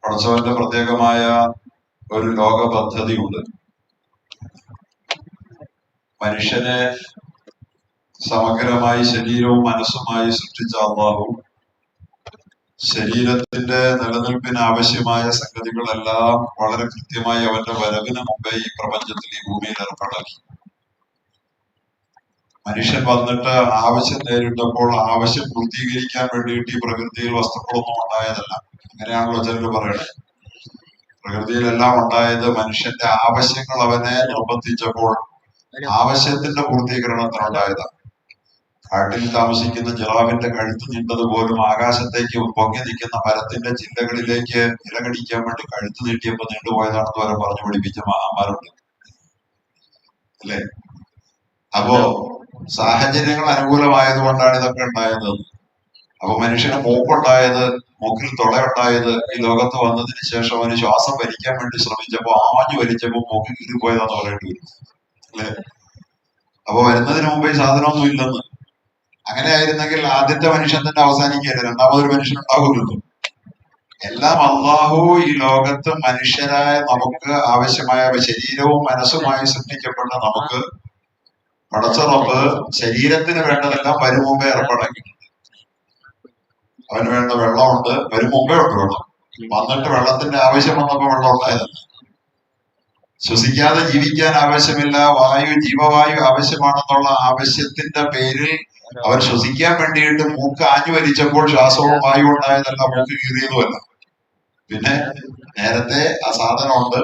പടച്ചവന്റെ പ്രത്യേകമായ ഒരു ലോക പദ്ധതിയുണ്ട്. മനുഷ്യനെ സമഗ്രമായി ശരീരവും മനസ്സുമായി സൃഷ്ടിച്ച അല്ലാഹു ശരീരത്തിന്റെ നിലനിൽപ്പിന് ആവശ്യമായ സംഗതികളെല്ലാം വളരെ കൃത്യമായി അവന്റെ വരവിന് മുമ്പേ ഈ പ്രപഞ്ചത്തിൽ ഈ ഭൂമിയിൽ ഏർപ്പാടാക്കി. മനുഷ്യൻ വന്നിട്ട് ആവശ്യം നേരിട്ടപ്പോൾ ആവശ്യം പൂർത്തീകരിക്കാൻ വേണ്ടിയിട്ട് ഈ പ്രകൃതിയിൽ വസ്തുക്കളൊന്നും ഉണ്ടായതല്ല. അങ്ങനെയാണല്ലോ ചിലർ പറയണത്. പ്രകൃതിയിലെല്ലാം ഉണ്ടായത് മനുഷ്യന്റെ ആവശ്യങ്ങൾ അവനെ നിർബന്ധിച്ചപ്പോൾ ആവശ്യത്തിന്റെ പൂർത്തീകരണത്തിനുണ്ടായതാണ്. കാട്ടിൽ താമസിക്കുന്ന ജിറാഫിന്റെ കഴുത്ത് നീണ്ടത് പോലും ആകാശത്തേക്ക് പൊങ്ങി നിൽക്കുന്ന മരത്തിന്റെ ചില്ലകളിലേക്ക് ഇലകടിക്കാൻ വേണ്ടി കഴുത്ത് നീട്ടിയപ്പോ നീണ്ടുപോയതാണെന്ന് വരെ പറഞ്ഞു പിടിപ്പിച്ച മഹാന്മാരുണ്ട്, അല്ലെ? അപ്പോ സാഹചര്യങ്ങൾ അനുകൂലമായത് കൊണ്ടാണ് ഇതൊക്കെ ഉണ്ടായത്. അപ്പൊ മനുഷ്യന് മൂക്കുണ്ടായത്, മൂക്കിൽ തുളയുണ്ടായത് ഈ ലോകത്ത് വന്നതിന് ശേഷം അവന് ശ്വാസം വലിക്കാൻ വേണ്ടി ശ്രമിച്ചപ്പോ ആഞ്ഞു വലിച്ചപ്പോ മൂക്കിൽ കീറിപ്പോയതാന്ന് പറയേണ്ടി വരും, അല്ലെ? അപ്പൊ വരുന്നതിന് മുമ്പ് ഈ സാധനമൊന്നും ഇല്ലെന്ന്. അങ്ങനെ ആയിരുന്നെങ്കിൽ ആദ്യത്തെ മനുഷ്യൻ തന്നെ അവസാനിക്കുകയല്ല, രണ്ടാമതൊരു മനുഷ്യൻ ഉണ്ടാകുമല്ലോ. എല്ലാം അല്ലാഹു ഈ ലോകത്ത് മനുഷ്യരായ നമുക്ക് ആവശ്യമായ ശരീരവും മനസ്സുമായി സൃഷ്ടിക്കപ്പെട്ട നമുക്ക് പടച്ച റബ്ബ് ശരീരത്തിന് വേണ്ടതെല്ലാം വരും മുമ്പേ ഏർപ്പാടാക്കിയിട്ടുണ്ട്. അവന് വേണ്ട വെള്ളമുണ്ട്, വരും മുമ്പേ ഉണ്ട് വെള്ളം. വന്നിട്ട് വെള്ളത്തിന്റെ ആവശ്യം വന്നപ്പോ വെള്ളം ഉണ്ടായതല്ല. ശ്വസിക്കാതെ ജീവിക്കാൻ ആവശ്യമില്ല, വായു ജീവവായു ആവശ്യമാണെന്നുള്ള ആവശ്യത്തിന്റെ പേരിൽ അവർ ശ്വസിക്കാൻ വേണ്ടിയിട്ട് മൂക്ക് ആഞ്ഞു വലിച്ചപ്പോൾ ശ്വാസവും വായു ഉണ്ടായതല്ല, മൂക്ക് കീറിയതുമല്ല. പിന്നെ നേരത്തെ ആ സാധനമുണ്ട്,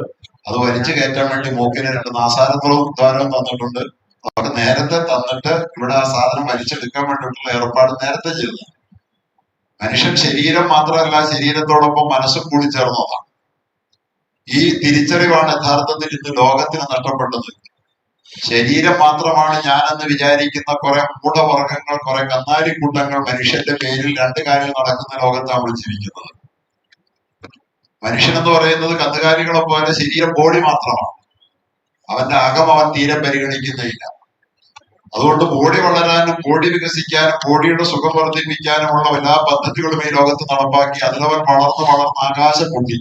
അത് വലിച്ചു കയറ്റാൻ വേണ്ടി മൂക്കിന് 2 നാസാരങ്ങളും ദ്വാരവും തന്നിട്ടുണ്ട്. അവർ നേരത്തെ തന്നിട്ട് ഇവിടെ ആ സാധനം വലിച്ചെടുക്കാൻ വേണ്ടിയിട്ടുള്ള ഏർപ്പാട് നേരത്തെ ചെയ്തു. മനുഷ്യൻ ശരീരം മാത്രമല്ല, ശരീരത്തോടൊപ്പം മനസ്സും കൂടി ചേർന്നതാണ്. ഈ തിരിച്ചറിവാണ് യഥാർത്ഥത്തിൽ ഇന്ന് ലോകത്തിന് നഷ്ടപ്പെട്ടത്. ശരീരം മാത്രമാണ് ഞാനെന്ന് വിചാരിക്കുന്ന കുറെ മൂഢവർഗങ്ങൾ, കുറെ കന്നാലിക്കൂട്ടങ്ങൾ മനുഷ്യന്റെ പേരിൽ 2 കാര്യം നടക്കുന്ന ലോകത്താണ് ജീവിക്കുന്നത്. മനുഷ്യൻ എന്ന് പറയുന്നത് കന്നുകാലികളെ പോലെ ശരീരം ബോഡി മാത്രമാണ്. അവന്റെ അകം അവൻ തീരെ പരിഗണിക്കുന്നില്ല. അതുകൊണ്ട് ബോഡി വളരാനും ബോഡി വികസിക്കാനും ബോഡിയുടെ സുഖം വർദ്ധിപ്പിക്കാനുമുള്ള എല്ലാ പദ്ധതികളും ഈ ലോകത്ത് നടപ്പാക്കി അതിലവൻ വളർന്ന് ആകാശം പൊട്ടി.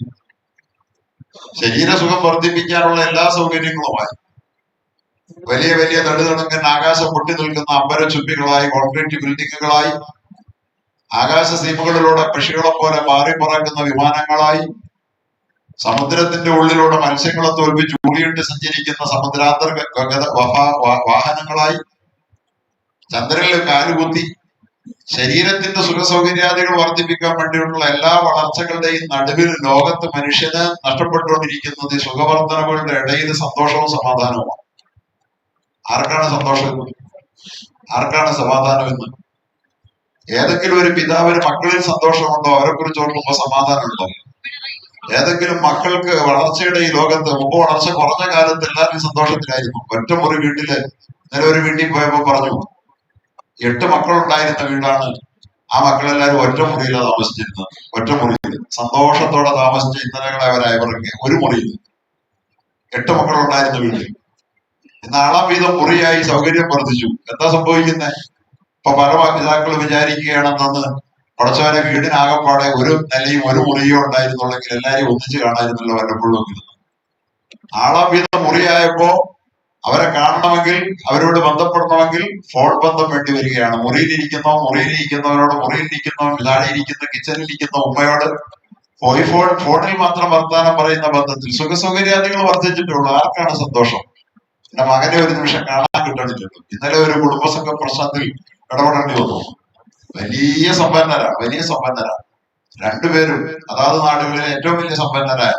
ശരീര സുഖം വർദ്ധിപ്പിക്കാനുള്ള എല്ലാ സൗകര്യങ്ങളുമായി വലിയ വലിയ നെടുനടുങ്ങൻ ആകാശം പൊട്ടി നിൽക്കുന്ന അമ്പരച്ചുംബികളായി, കോൺക്രീറ്റ് ബിൽഡിങ്ങുകളായി, ആകാശ സീമകളിലൂടെ പക്ഷികളെ പോലെ മാറിപ്പറക്കുന്ന വിമാനങ്ങളായി, സമുദ്രത്തിന്റെ ഉള്ളിലൂടെ മത്സ്യങ്ങളെ തോൽപ്പിച്ച് ഉള്ളിയിട്ട് സഞ്ചരിക്കുന്ന സമുദ്രാന്തർഗത വാഹനങ്ങളായി, ചന്ദ്രനിൽ കാലുകുത്തി ശരീരത്തിന്റെ സുഖസൗകര്യാദികൾ വർദ്ധിപ്പിക്കാൻ വേണ്ടിയിട്ടുള്ള എല്ലാ വളർച്ചകളുടെയും നടുവിൽ ലോകത്ത് മനുഷ്യന് നഷ്ടപ്പെട്ടുകൊണ്ടിരിക്കുന്നത് ഈ സുഖവർദ്ധനകളുടെ ഇടയിൽ സന്തോഷവും സമാധാനവുമാണ്. ആർക്കാണ് സന്തോഷം? ആർക്കാണ് സമാധാനം എന്ന്? ഏതെങ്കിലും ഒരു പിതാവിന് മക്കളിൽ സന്തോഷമുണ്ടോ? അവരെ കുറിച്ച് ഓർക്കുമ്പോ സമാധാനമുണ്ടോ? ഏതെങ്കിലും മക്കൾക്ക് വളർച്ചയുടെ ഈ ലോകത്ത് മുമ്പ് വളർച്ച കുറഞ്ഞ കാലത്ത് എല്ലാവരും സന്തോഷത്തിലായിരുന്നു. ഒറ്റ മുറി വീട്ടില് ഇന്നലെ ഒരു വീട്ടിൽ പോയപ്പോ പറഞ്ഞു, 8 മക്കളുണ്ടായിരുന്ന വീടാണ്. ആ മക്കളെല്ലാവരും ഒറ്റ മുറിയിലാണ് താമസിച്ചിരുന്നത്. ഒറ്റ മുറിയിൽ സന്തോഷത്തോടെ താമസിച്ച ഇന്നലകളെ അവരായവർക്ക് ഒരു മുറിയിൽ 8 മക്കളുണ്ടായിരുന്ന വീട്ടിൽ ഇന്ന് ആളാം വീതം മുറിയായി, സൗകര്യം വർദ്ധിച്ചു. എന്താ സംഭവിക്കുന്നത്? ഇപ്പൊ പല പിതാക്കൾ വിചാരിക്കുകയാണെന്ന് പടച്ചവനെ വീടിനാകപ്പാടെ ഒരു നിലയും ഒരു മുറിയോ ഉണ്ടായിരുന്നുള്ളെങ്കിൽ എല്ലാരെയും ഒന്നിച്ച് കാണായിരുന്നല്ലോ വല്ലപ്പോഴും. ആളാം വീതം മുറിയായപ്പോ അവരെ കാണണമെങ്കിൽ, അവരോട് ബന്ധപ്പെടണമെങ്കിൽ ഫോൺ ബന്ധം വേണ്ടി വരികയാണ്. മുറിയിലിരിക്കുന്നവരോട്, മുറിയിലിരിക്കുന്നവൻ താഴെയിരിക്കുന്ന കിച്ചണിലിരിക്കുന്ന ഉമ്മയോട് ഫോണിൽ മാത്രം വർത്താനം പറയുന്ന ബന്ധത്തിൽ സുഖസൗകര്യാദികൾ വർദ്ധിച്ചിട്ടുള്ളൂ. ആർക്കാണ് സന്തോഷം? എന്റെ മകനെ ഒരു നിമിഷം കാണാൻ കിട്ടണില്ലല്ലോ. ഇന്നലെ ഒരു കുടുംബസംഘ പ്രശ്നത്തിൽ ഇടപെടേണ്ടി വന്നു. വലിയ സമ്പന്നരാ 2 പേരും അതാത് നാടുകളിലെ ഏറ്റവും വലിയ സമ്പന്നരായ.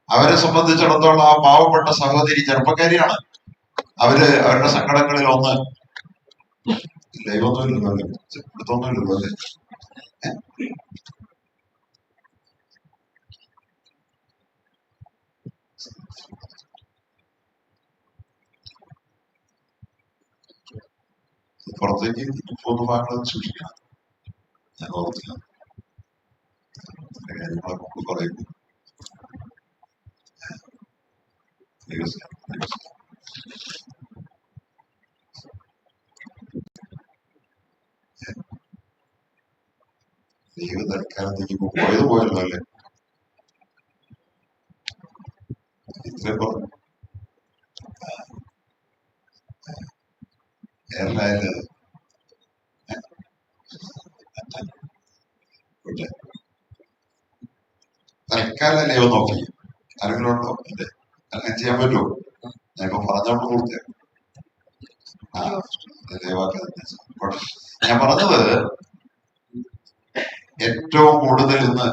അവരെ സംബന്ധിച്ചിടത്തോളം ആ പാവപ്പെട്ട സഹോദരി ചെറുപ്പക്കാരിയാണ്. അവരുടെ സങ്കടങ്ങളിൽ ഒന്ന് ദൈവമൊന്നുമില്ലല്ലോ അല്ലേ, എടുത്തൊന്നുമില്ലല്ലോ അല്ലേ. പുറത്തേക്ക് പോകുന്ന ഭാഗങ്ങൾ സൂക്ഷിക്കണം. ഞാൻ ഓർത്തില്ല കാര്യങ്ങളൊക്കെ നമുക്ക് പറയുന്നു. ദൈവം തൽക്കാലത്തേക്ക് പോയല്ലോ അല്ലേ. എയർലൈനില് തൽക്കാലം ലൈവ് നോക്കി ആരെങ്കിലും ഉണ്ടോ? എന്റെ അങ്ങനെ ചെയ്യാൻ പറ്റുമോ? ഞാൻ ഇപ്പൊ പറഞ്ഞോണ്ട് പൂർത്തിയാക്കും. ഞാൻ പറഞ്ഞത് ഏറ്റവും കൂടുതൽ ഇന്ന്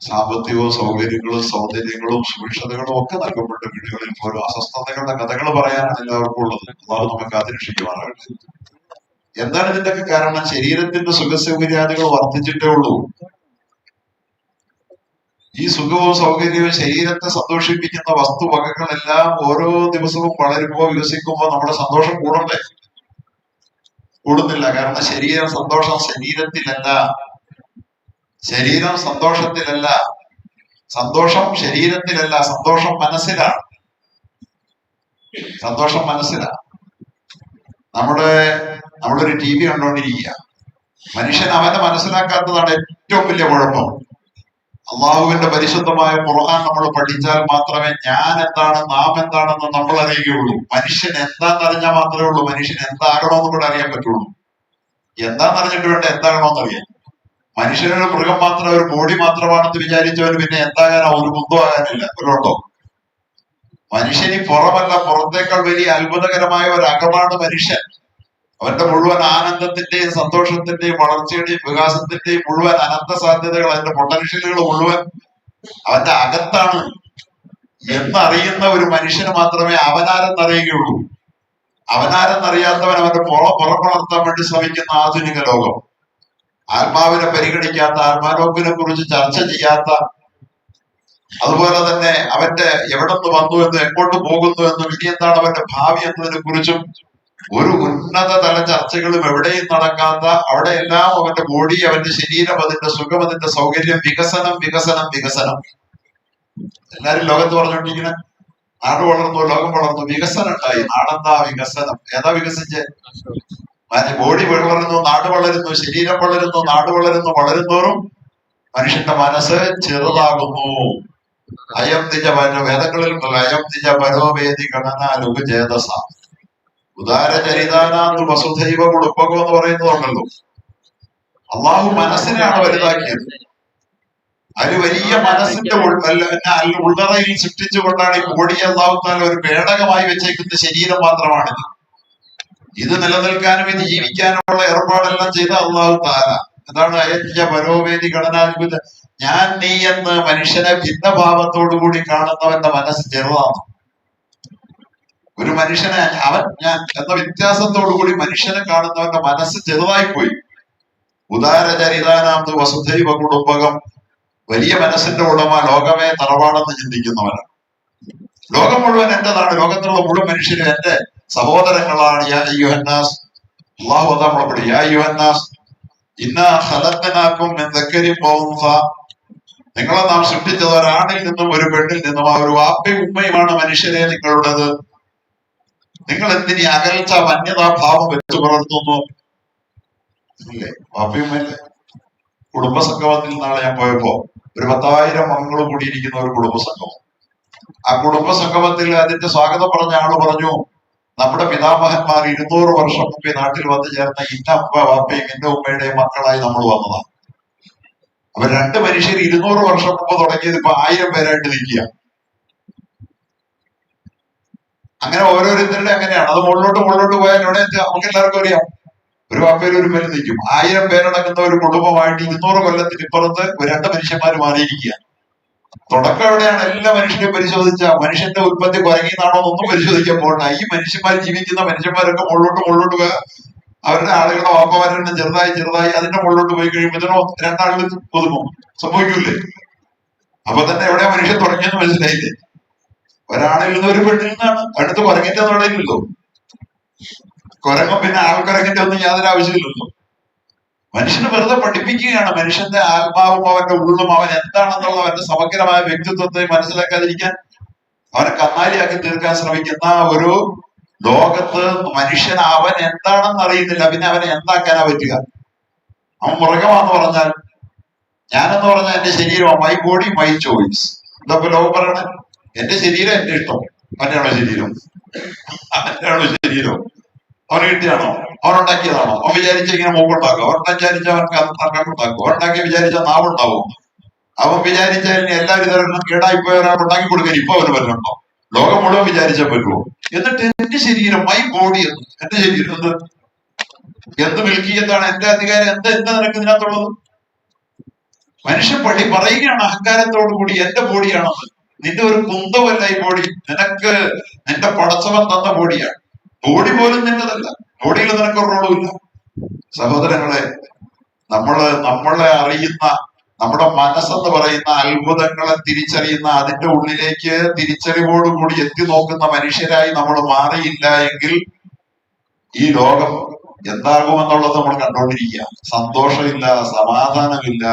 സാമ്പത്തികവും സൗകര്യങ്ങളും സൗന്ദര്യങ്ങളും സുഭിക്ഷതകളും ഒക്കെ നൽകപ്പെട്ട വീടുകളിൽ പോലും അസ്വസ്ഥതകളുടെ കഥകൾ പറയാനാണ് എല്ലാവർക്കും ഉള്ളത്. അള്ളാഹു നമുക്ക് കാത്തിരക്ഷിക്കുമാറാകട്ടെ. എന്താണ് ഇതിന്റെയൊക്കെ കാരണം? ശരീരത്തിന്റെ സുഖസൗകര്യാദികൾ വർദ്ധിച്ചിട്ടേ ഉള്ളൂ. ഈ സുഖവും സൗകര്യവും ശരീരത്തെ സന്തോഷിപ്പിക്കുന്ന വസ്തുവകകളെല്ലാം ഓരോ ദിവസവും വളരുമ്പോ വികസിക്കുമ്പോ നമ്മുടെ സന്തോഷം കൂടണ്ടേ? കൂടുന്നില്ല. കാരണം ശരീരം ശരീരത്തിലല്ല, ശരീരം സന്തോഷത്തിലല്ല, സന്തോഷം ശരീരത്തിലല്ല, സന്തോഷം മനസ്സിലാണ്. സന്തോഷം മനസ്സിലാണ്. നമ്മളൊരു ടി വി കണ്ടോണ്ടിരിക്കുക. മനുഷ്യൻ അവനെ മനസ്സിലാക്കാത്തതാണ് ഏറ്റവും വലിയ കുഴപ്പം. അള്ളാഹുവിന്റെ പരിശുദ്ധമായ ഖുർആൻ നമ്മൾ പഠിച്ചാൽ മാത്രമേ ഞാൻ എന്താണ് നാം എന്താണെന്ന് നമ്മൾ അറിയുകയുള്ളൂ. മനുഷ്യൻ എന്താണെന്ന് അറിഞ്ഞാൽ മാത്രമേ ഉള്ളൂ മനുഷ്യൻ എന്താകണമെന്ന് കൂടെ അറിയാൻ പറ്റുള്ളൂ. എന്താണെന്ന് അറിഞ്ഞിട്ട് വേണ്ട എന്താകണമെന്ന് അറിയാൻ. മനുഷ്യനൊരു മൃഗം മാത്രം, ഒരു ബോഡി മാത്രമാണെന്ന് വിചാരിച്ചവന് പിന്നെ എന്താകാനാ? ഒരു കുന്തമാകാനില്ല. ഒരുണ്ടോ? മനുഷ്യന് പുറമല്ല, പുറത്തേക്കാൾ വലിയ അത്ഭുതകരമായ ഒരു അകമാണ് മനുഷ്യൻ. അവന്റെ മുഴുവൻ ആനന്ദത്തിന്റെയും സന്തോഷത്തിന്റെയും വളർച്ചയുടെയും വികാസത്തിന്റെയും മുഴുവൻ അനന്ത സാധ്യതകൾ, അതിന്റെ പൊട്ടൻഷ്യലുകൾ മുഴുവൻ അവന്റെ അകത്താണ് എന്നറിയുന്ന ഒരു മനുഷ്യന് മാത്രമേ അവനാരെന്നറിയുകയുള്ളൂ. അവനാരെന്നറിയാത്തവൻ അവന്റെ പുറം വളർത്താൻ വേണ്ടി ശ്രമിക്കുന്ന ആധുനിക ലോകം, ആത്മാവിനെ പരിഗണിക്കാത്ത, ആത്മാലോകിനെ കുറിച്ച് ചർച്ച ചെയ്യാത്ത, അതുപോലെ തന്നെ അവന്റെ എവിടെ നിന്ന് വന്നു എന്നും എങ്ങോട്ട് പോകുന്നു എന്നും ഇനി എന്താണ് അവന്റെ ഭാവി എന്നതിനെ കുറിച്ചും ഒരു ഉന്നത തല ചർച്ചകളും എവിടെയും നടക്കാത്ത, അവിടെയെല്ലാം അവന്റെ ബോഡി, അവന്റെ ശരീരം, അതിന്റെ സുഖം, അതിന്റെ സൗകര്യം, വികസനം വികസനം വികസനം. എല്ലാരും ലോകത്ത് പറഞ്ഞോണ്ടിരിക്കുന്ന നാട് വളർന്നു, ലോകം വളർന്നു, വികസനം ഉണ്ടായി. നാടെന്താ വികസനം? ഏതാ വികസിച്ച്? ബോഡി വളരുന്നു, നാട് വളരുന്നു, ശരീരം വളരുന്നു, നാട് വളരുന്നു. വളരുന്നോറും മനുഷ്യന്റെ മനസ്സ് ചെറുതാകുന്നു. അയം നിജ വേദങ്ങളിൽ അയം നിജ പരോവേദി ഗണനാലുക ചേതസ ഉദാരചരിതാനാന്തു വസുധൈവ കുടുംബകം എന്ന് പറയുന്നതുണ്ടല്ലോ. അള്ളാഹു മനസ്സിനെയാണ് വലുതാക്കിയത്. അതിന് വലിയ മനസ്സിന്റെ ഉള്ളറയിൽ സൃഷ്ടിച്ചുകൊണ്ടാണ് ഈ ബോഡിയെ അള്ളാഹു താല ഒരു പേടകമായി വെച്ചേക്കുന്ന ശരീരം മാത്രമാണിത്. ഇത് നിലനിൽക്കാനും ഇത് ജീവിക്കാനുമുള്ള ഏർപ്പാടെല്ലാം ചെയ്ത അള്ളാഹു താല. അതാണ് അയജ്ഞ പരോവേദി ഘടനാത്ഭുത. ഞാൻ നീ എന്ന് മനുഷ്യനെ ഭിന്നഭാവത്തോടു കൂടി കാണുന്നവന്റെ മനസ്സ് ചെറുതാണ്. ഒരു മനുഷ്യനെ അവൻ ഞാൻ എന്ന വ്യത്യാസത്തോടു കൂടി മനുഷ്യനെ കാണുന്നവന്റെ മനസ്സ് ചെറുതായി പോയി. ഉദാരചരിതാനാം വസുധൈവ കുടുംബകം. വലിയ മനസ്സിന്റെ ഉടമ ലോകമേ തറവാടെന്ന് ചിന്തിക്കുന്നവനാണ്. ലോകം മുഴുവൻ എന്റേതാണ്, ലോകത്തുള്ള മുഴുവൻ മനുഷ്യരും എന്റെ സഹോദരങ്ങളാണ്. യാ അയ്യുഹന്നാസ്, അല്ലാഹു അതാ നമ്മളെ പഠിക്കും. യാ അയ്യുഹന്നാസ് ഇന്നാ ഖലഖനാകും മിൻ ദക്കരിൻ വ ഉൻസ. നിങ്ങളെ നാം സൃഷ്ടിച്ചത് ഒരാണിൽ നിന്നും ഒരു പെണ്ണിൽ നിന്നും. ആ ഒരു വാപ്പയും ഉമ്മയുമാണ് മനുഷ്യരെ നിങ്ങളുടേത്. നിങ്ങൾ എന്തിനീ അകൽച്ച വന്യതാഭാവം വെച്ചു പുലർത്തുന്നു? അല്ലേ? വാപ്പയും ഉമ്മയല്ലേ? കുടുംബസംഗമത്തിൽ നാളെ ഞാൻ പോയപ്പോ ഒരു 10,000 അംഗങ്ങൾ കൂടിയിരിക്കുന്ന ഒരു കുടുംബസംഗമം. ആ കുടുംബസംഗമത്തിൽ അതിന്റെ സ്വാഗതം പറഞ്ഞ ആള് പറഞ്ഞു, നമ്മുടെ പിതാമഹന്മാർ 200 വർഷം മുമ്പ് നാട്ടിൽ വന്നു ചേർന്ന ഇന്ന അപ്പ വാപ്പയും ഇന്ന ഉമ്മയുടെയും മക്കളായി നമ്മൾ വന്നതാണ്. അപ്പൊ രണ്ട് മനുഷ്യർ 200 വർഷം മുമ്പ് തുടങ്ങിയത് ഇപ്പൊ 1000 പേരായിട്ട് നിൽക്കുക. അങ്ങനെ ഓരോരുത്തരുടെ അങ്ങനെയാണ്. അത് മുകളിലോട്ട് പോയാൽ ഇവിടെ നമുക്ക് എല്ലാവർക്കും അറിയാം, ഒരു വാപ്പയിൽ ഒരു പേര് നിൽക്കും. 1000 പേരടങ്ങുന്ന ഒരു കുടുംബമായിട്ട് 200 കൊല്ലത്തിന് ഇപ്പുറത്ത് രണ്ട് മനുഷ്യന്മാർ മാറിയിരിക്കുക. തുടക്കം എവിടെയാണ്? എല്ലാ മനുഷ്യരെയും പരിശോധിച്ച മനുഷ്യന്റെ ഉൽപ്പത്തി കുരങ്ങിന്നാണോ എന്നൊന്നും പരിശോധിക്കാൻ പോകണ്ട. ഈ മനുഷ്യന്മാർ ജീവിക്കുന്ന മനുഷ്യന്മാരൊക്കെ മുകളിലോട്ട് പോയ അവരുടെ ആളുകളുടെ വാപ്പമാരുടെ ചെറുതായി അതിന്റെ മുകളിലോട്ട് പോയി കഴിയുമ്പോഴത്തേനോ രണ്ടാളുകൾ ഒതുങ്ങും. സംഭവിക്കൂലേ? അപ്പൊ തന്നെ എവിടെയാ മനുഷ്യൻ തുടങ്ങിയെന്ന് മനസ്സിലായില്ലേ? ഒരാളിൽ നിന്ന് ഒരു പെണ്ണിൽ നിന്നാണ്. അടുത്ത് കുരങ്ങിന്റെ തുടങ്ങിയില്ലല്ലോ. കുരങ്ങും പിന്നെ ആൾക്കുരങ്ങിന്റെ ഒന്നും യാതൊരു ആവശ്യമില്ലല്ലോ. മനുഷ്യനെ വെറുതെ പഠിപ്പിക്കുകയാണ്. മനുഷ്യന്റെ ആത്മാവും അവന്റെ ഉള്ളും അവൻ എന്താണെന്നുള്ള അവന്റെ സമഗ്രമായ വ്യക്തിത്വത്തെ മനസ്സിലാക്കാതിരിക്കാൻ, അവനെ കന്നാലിയാക്കി തീർക്കാൻ ശ്രമിക്കുന്ന ഒരു ലോകത്ത് മനുഷ്യൻ അവൻ എന്താണെന്ന് അറിയുന്നില്ല. പിന്നെ അവനെ എന്താക്കാനാ പറ്റുക? അവൻ മൃഗമാന്ന് പറഞ്ഞാൽ, ഞാനെന്ന് പറഞ്ഞാൽ എന്റെ ശരീരമാണ്, മൈ ബോഡി മൈ ചോയ്സ്. ഇതൊക്കെ ലോകം പറയണേ. എന്റെ ശരീരം എന്റെ ഇഷ്ടം. അവന്റെയാണോ ശരീരം? അവന്റെയാണോ ശരീരം? അവന് കിട്ടിയാണോ? അവനുണ്ടാക്കിയതാണോ? അവൻ വിചാരിച്ച ഇങ്ങനെ മൂക്കുണ്ടാക്കും, അവൻ വിചാരിച്ച അവർക്ക് കണ്ണുണ്ടാക്കും, അവൻ ഉണ്ടാക്കി വിചാരിച്ച നാവുണ്ടാവും, അവൻ വിചാരിച്ചാൽ ഇനി എല്ലാവരും ഇതെല്ലാം കേടായിപ്പോയ ഒരാൾ ഉണ്ടാക്കി കൊടുക്കാൻ ഇപ്പൊ അവന് പറ്റുന്നുണ്ടോ? ലോകം മുഴുവൻ വിചാരിച്ചാൽ പറ്റുമോ? എന്നിട്ട് എന്റെ ശരീരം, മൈ ബോഡി എന്ന്, എന്റെ ശരീരം എന്ത് മിൽക്കിയത്താണ്, എന്റെ അധികാരം എന്താ നിനക്ക് ഇതിനകത്തുള്ളത്? മനുഷ്യൻ പറയുകയാണ് അഹങ്കാരത്തോടു കൂടി എന്റെ ബോഡിയാണെന്ന്. നിന്റെ ഒരു കുന്തമല്ല ഈ ബോഡി, നിനക്ക് നിന്റെ പടച്ചവൻ തന്ന ബോഡിയാണ്. ബോഡി പോലും നിന്നതല്ല, ബോഡിയിൽ നിനക്കൊരു റോളുമില്ല. സഹോദരങ്ങളെ, നമ്മളെ അറിയുന്ന, നമ്മുടെ മനസ്സെന്ന് പറയുന്ന അത്ഭുതങ്ങളെ തിരിച്ചറിയുന്ന, അതിന്റെ ഉള്ളിലേക്ക് തിരിച്ചറിവോടുകൂടി എത്തി നോക്കുന്ന മനുഷ്യരായി നമ്മൾ മാറിയില്ല എങ്കിൽ ഈ ലോകം എന്താകുമെന്നുള്ളത് നമ്മൾ കണ്ടുകൊണ്ടിരിക്കുക. സന്തോഷമില്ല, സമാധാനമില്ല,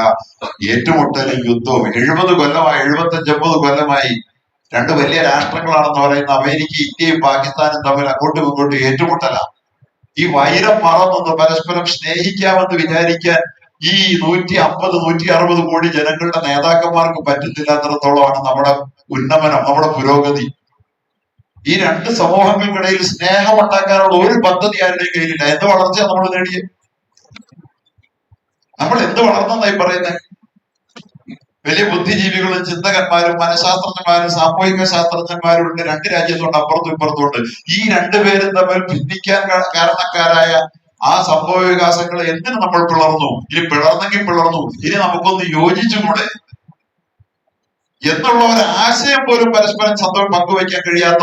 ഏറ്റുമുട്ടലും യുദ്ധവും. 70 കൊല്ലമായി, 75-80 കൊല്ലമായി രണ്ട് വലിയ രാഷ്ട്രങ്ങളാണെന്ന് പറയുന്ന അമേരിക്ക, ഇന്ത്യയും പാകിസ്ഥാനും തമ്മിൽ അങ്ങോട്ടും ഇങ്ങോട്ടും ഏറ്റുമുട്ടല. ഈ വൈരം മറന്നൊന്ന് പരസ്പരം സ്നേഹിക്കാമെന്ന് വിചാരിക്കാൻ ഈ 150-160 കോടി ജനങ്ങളുടെ നേതാക്കന്മാർക്ക് പറ്റുന്നില്ലാത്തടത്തോളമാണ് നമ്മുടെ ഉന്നമനം, നമ്മുടെ പുരോഗതി. ഈ രണ്ട് സമൂഹങ്ങൾക്കിടയിൽ സ്നേഹം ഉണ്ടാക്കാനുള്ള ഒരു പദ്ധതി ആരുടെയും കയ്യിലില്ല. എന്ത് വളർച്ചയാണ് നമ്മൾ നേടിയത്? നമ്മൾ എന്ത് വളർന്നെന്നായി പറയുന്നത്? വലിയ ബുദ്ധിജീവികളും ചിന്തകന്മാരും മനഃശാസ്ത്രജ്ഞന്മാരും സാമൂഹിക ശാസ്ത്രജ്ഞന്മാരും ഉണ്ട്, രണ്ട് രാജ്യത്തുണ്ട്, അപ്പുറത്തും ഇപ്പുറത്തുണ്ട്. ഈ രണ്ടുപേരും തമ്മിൽ ഭിന്നിക്കാൻ കാരണക്കാരായ ആ സംഭവ വികാസങ്ങളെ എന്തിനു നമ്മൾ പിളർന്നു? ഇനി പിളർന്നെങ്കിൽ പിളർന്നു, ഇനി നമുക്കൊന്ന് യോജിച്ചുകൂടെ എന്നുള്ള ഒരു ആശയം പോലും പരസ്പരം പങ്കുവയ്ക്കാൻ കഴിയാത്ത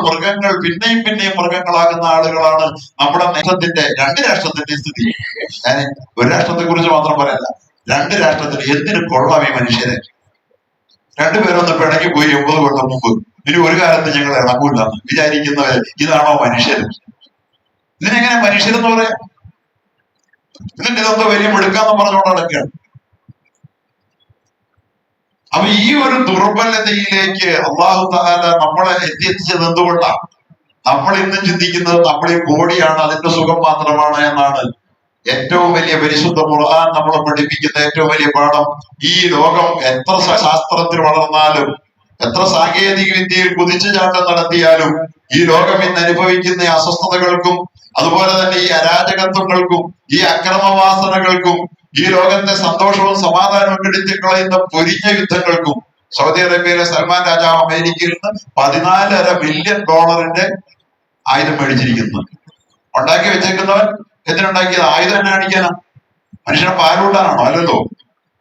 മൃഗങ്ങൾ പിന്നെയും മൃഗങ്ങളാകുന്ന ആളുകളാണ് നമ്മുടെ നേട്ടത്തിന്റെ, രണ്ട് രാഷ്ട്രത്തിന്റെ സ്ഥിതി. ഞാൻ ഒരു രാഷ്ട്രത്തെ കുറിച്ച് മാത്രം പറയല്ല, രണ്ട് രാഷ്ട്രത്തിന് എന്തിനു കൊള്ളാം ഈ മനുഷ്യരെ? രണ്ടുപേരൊന്ന് പിണങ്ങി പോയി 80 കൊല്ലം മുമ്പ്. ഇനി ഒരു കാലത്ത് ഞങ്ങൾ ഇണങ്ങൂല്ല വിചാരിക്കുന്നവർ ഇതാണോ മനുഷ്യർ? ഇതിനെങ്ങനെ മനുഷ്യരെന്ന് പറയാം? ഇതിന്റെ ഇതൊക്കെ വലിയ മിടുക്കാന്ന് പറഞ്ഞുകൊണ്ട് നടക്കുകയാണ്. അപ്പൊ ഈ ഒരു ദുർബലതയിലേക്ക് അള്ളാഹു തആല നമ്മളെ എത്തിച്ചത് എന്തുകൊണ്ടാണ്? നമ്മൾ ഇന്നും ചിന്തിക്കുന്നത് നമ്മൾ ഈ ബോഡിയാണ്, അതിന്റെ സുഖം മാത്രമാണ് എന്നാണ്. ഏറ്റവും വലിയ പരിശുദ്ധ ഖുർആൻ നമ്മളെ പഠിപ്പിക്കുന്ന ഏറ്റവും വലിയ പാഠം, ഈ ലോകം എത്ര ശാസ്ത്രത്തിൽ വളർന്നാലും, എത്ര സാങ്കേതിക വിദ്യയിൽ കുതിച്ചുചാട്ടം നടത്തിയാലും, ഈ ലോകം ഇന്ന് അനുഭവിക്കുന്ന അസ്വസ്ഥതകൾക്കും അതുപോലെ തന്നെ ഈ അരാജകത്വങ്ങൾക്കും ഈ അക്രമവാസനകൾക്കും ഈ ലോകത്തെ സന്തോഷവും സമാധാനവും കെടുത്തിക്കളയുന്ന പൊരിഞ്ഞ യുദ്ധങ്ങൾക്കും, സൗദി അറേബ്യയിലെ സൽമാൻ രാജാവ് അമേരിക്കയിൽ നിന്ന് $14.5 മില്യൺ ആയുധം മേടിച്ചിരിക്കുന്നു. ഉണ്ടാക്കി വെച്ചേക്കുന്നവൻ എന്തിനുണ്ടാക്കിയത്? ആയുധം തന്നെ കാണിക്കാനാ? മനുഷ്യനെ പാലൂട്ടാനാണോ? അല്ലല്ലോ,